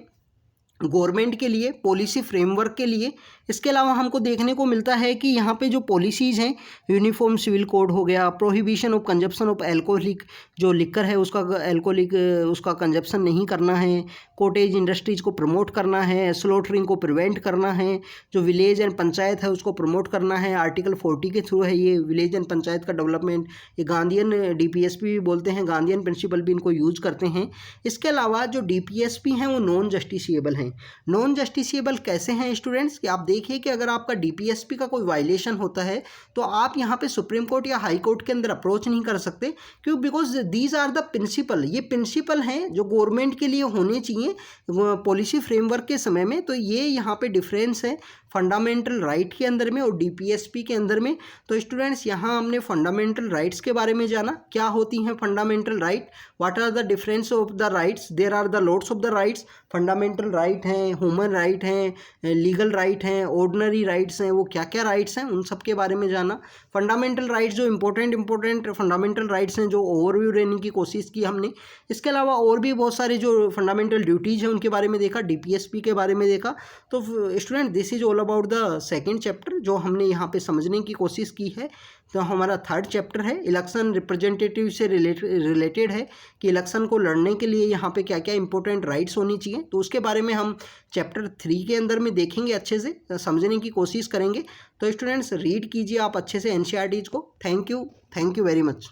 गवर्नमेंट के लिए, पॉलिसी फ्रेमवर्क के लिए। इसके अलावा हमको देखने को मिलता है कि यहाँ पे जो पॉलिसीज़ हैं, यूनिफॉर्म सिविल कोड हो गया, prohibition of consumption of alcoholic, जो लिकर है उसका एल्कोहलिक उसका कंजप्शन नहीं करना है, कॉटेज इंडस्ट्रीज़ को प्रमोट करना है, स्लॉटरिंग को प्रिवेंट करना है, जो विलेज एंड पंचायत है उसको प्रमोट करना है। आर्टिकल 40 के थ्रू है ये विलेज एंड पंचायत का डेवलपमेंट। ये गांधीयन डीपीएसपी भी बोलते हैं, गांधीयन प्रिंसिपल भी इनको यूज करते हैं। इसके अलावा जो डीपीएसपी हैं वो नॉन जस्टिसिएबल हैं। नॉन जस्टिसिएबल कैसे हैं स्टूडेंट्स कि आप देखिए कि अगर आपका डीपीएसपी का कोई वायलेशन होता है तो आप यहाँ पे सुप्रीम कोर्ट या हाई कोर्ट के अंदर अप्रोच नहीं कर सकते, क्यों? Because these are the principle, ये प्रिंसिपल हैं जो गवर्नमेंट के लिए होने चाहिए पॉलिसी फ्रेमवर्क के समय में। तो ये यहाँ पे डिफरेंस है। फंडामेंटल राइट के अंदर में और डीपीएसपी के अंदर में। तो स्टूडेंट्स यहाँ हमने फंडामेंटल राइट्स के बारे में जाना, क्या होती हैं fundamental right, what are the difference of the rights, there are the lots of the rights. Fundamental right हैं, ह्यूमन राइट हैं, लीगल राइट हैं, ऑर्डिनरी राइट्स हैं, वो क्या क्या राइट्स हैं उन सब के बारे में जाना। फंडामेंटल राइट्स जो इंपॉर्टेंट फंडामेंटल राइट्स हैं जो ओवरव्यू लेने की कोशिश की हमने। इसके अलावा और भी बहुत सारे जो फंडामेंटल ड्यूटीज़ हैं उनके बारे में देखा, डीपीएसपी के बारे में देखा। तो student this is all about the second chapter जो हमने यहाँ पे समझने की कोशिश की है। तो हमारा थर्ड चैप्टर है इलेक्शन रिप्रेजेंटेटिव से रिलेटेड है कि इलेक्शन को लड़ने के लिए यहाँ पे क्या क्या इंपॉर्टेंट राइट्स होनी चाहिए। तो उसके बारे में हम चैप्टर 3 के अंदर में देखेंगे, अच्छे से समझने की कोशिश करेंगे। तो स्टूडेंट्स रीड कीजिए आप अच्छे से एनसीईआरटीज़ को। Thank you very much.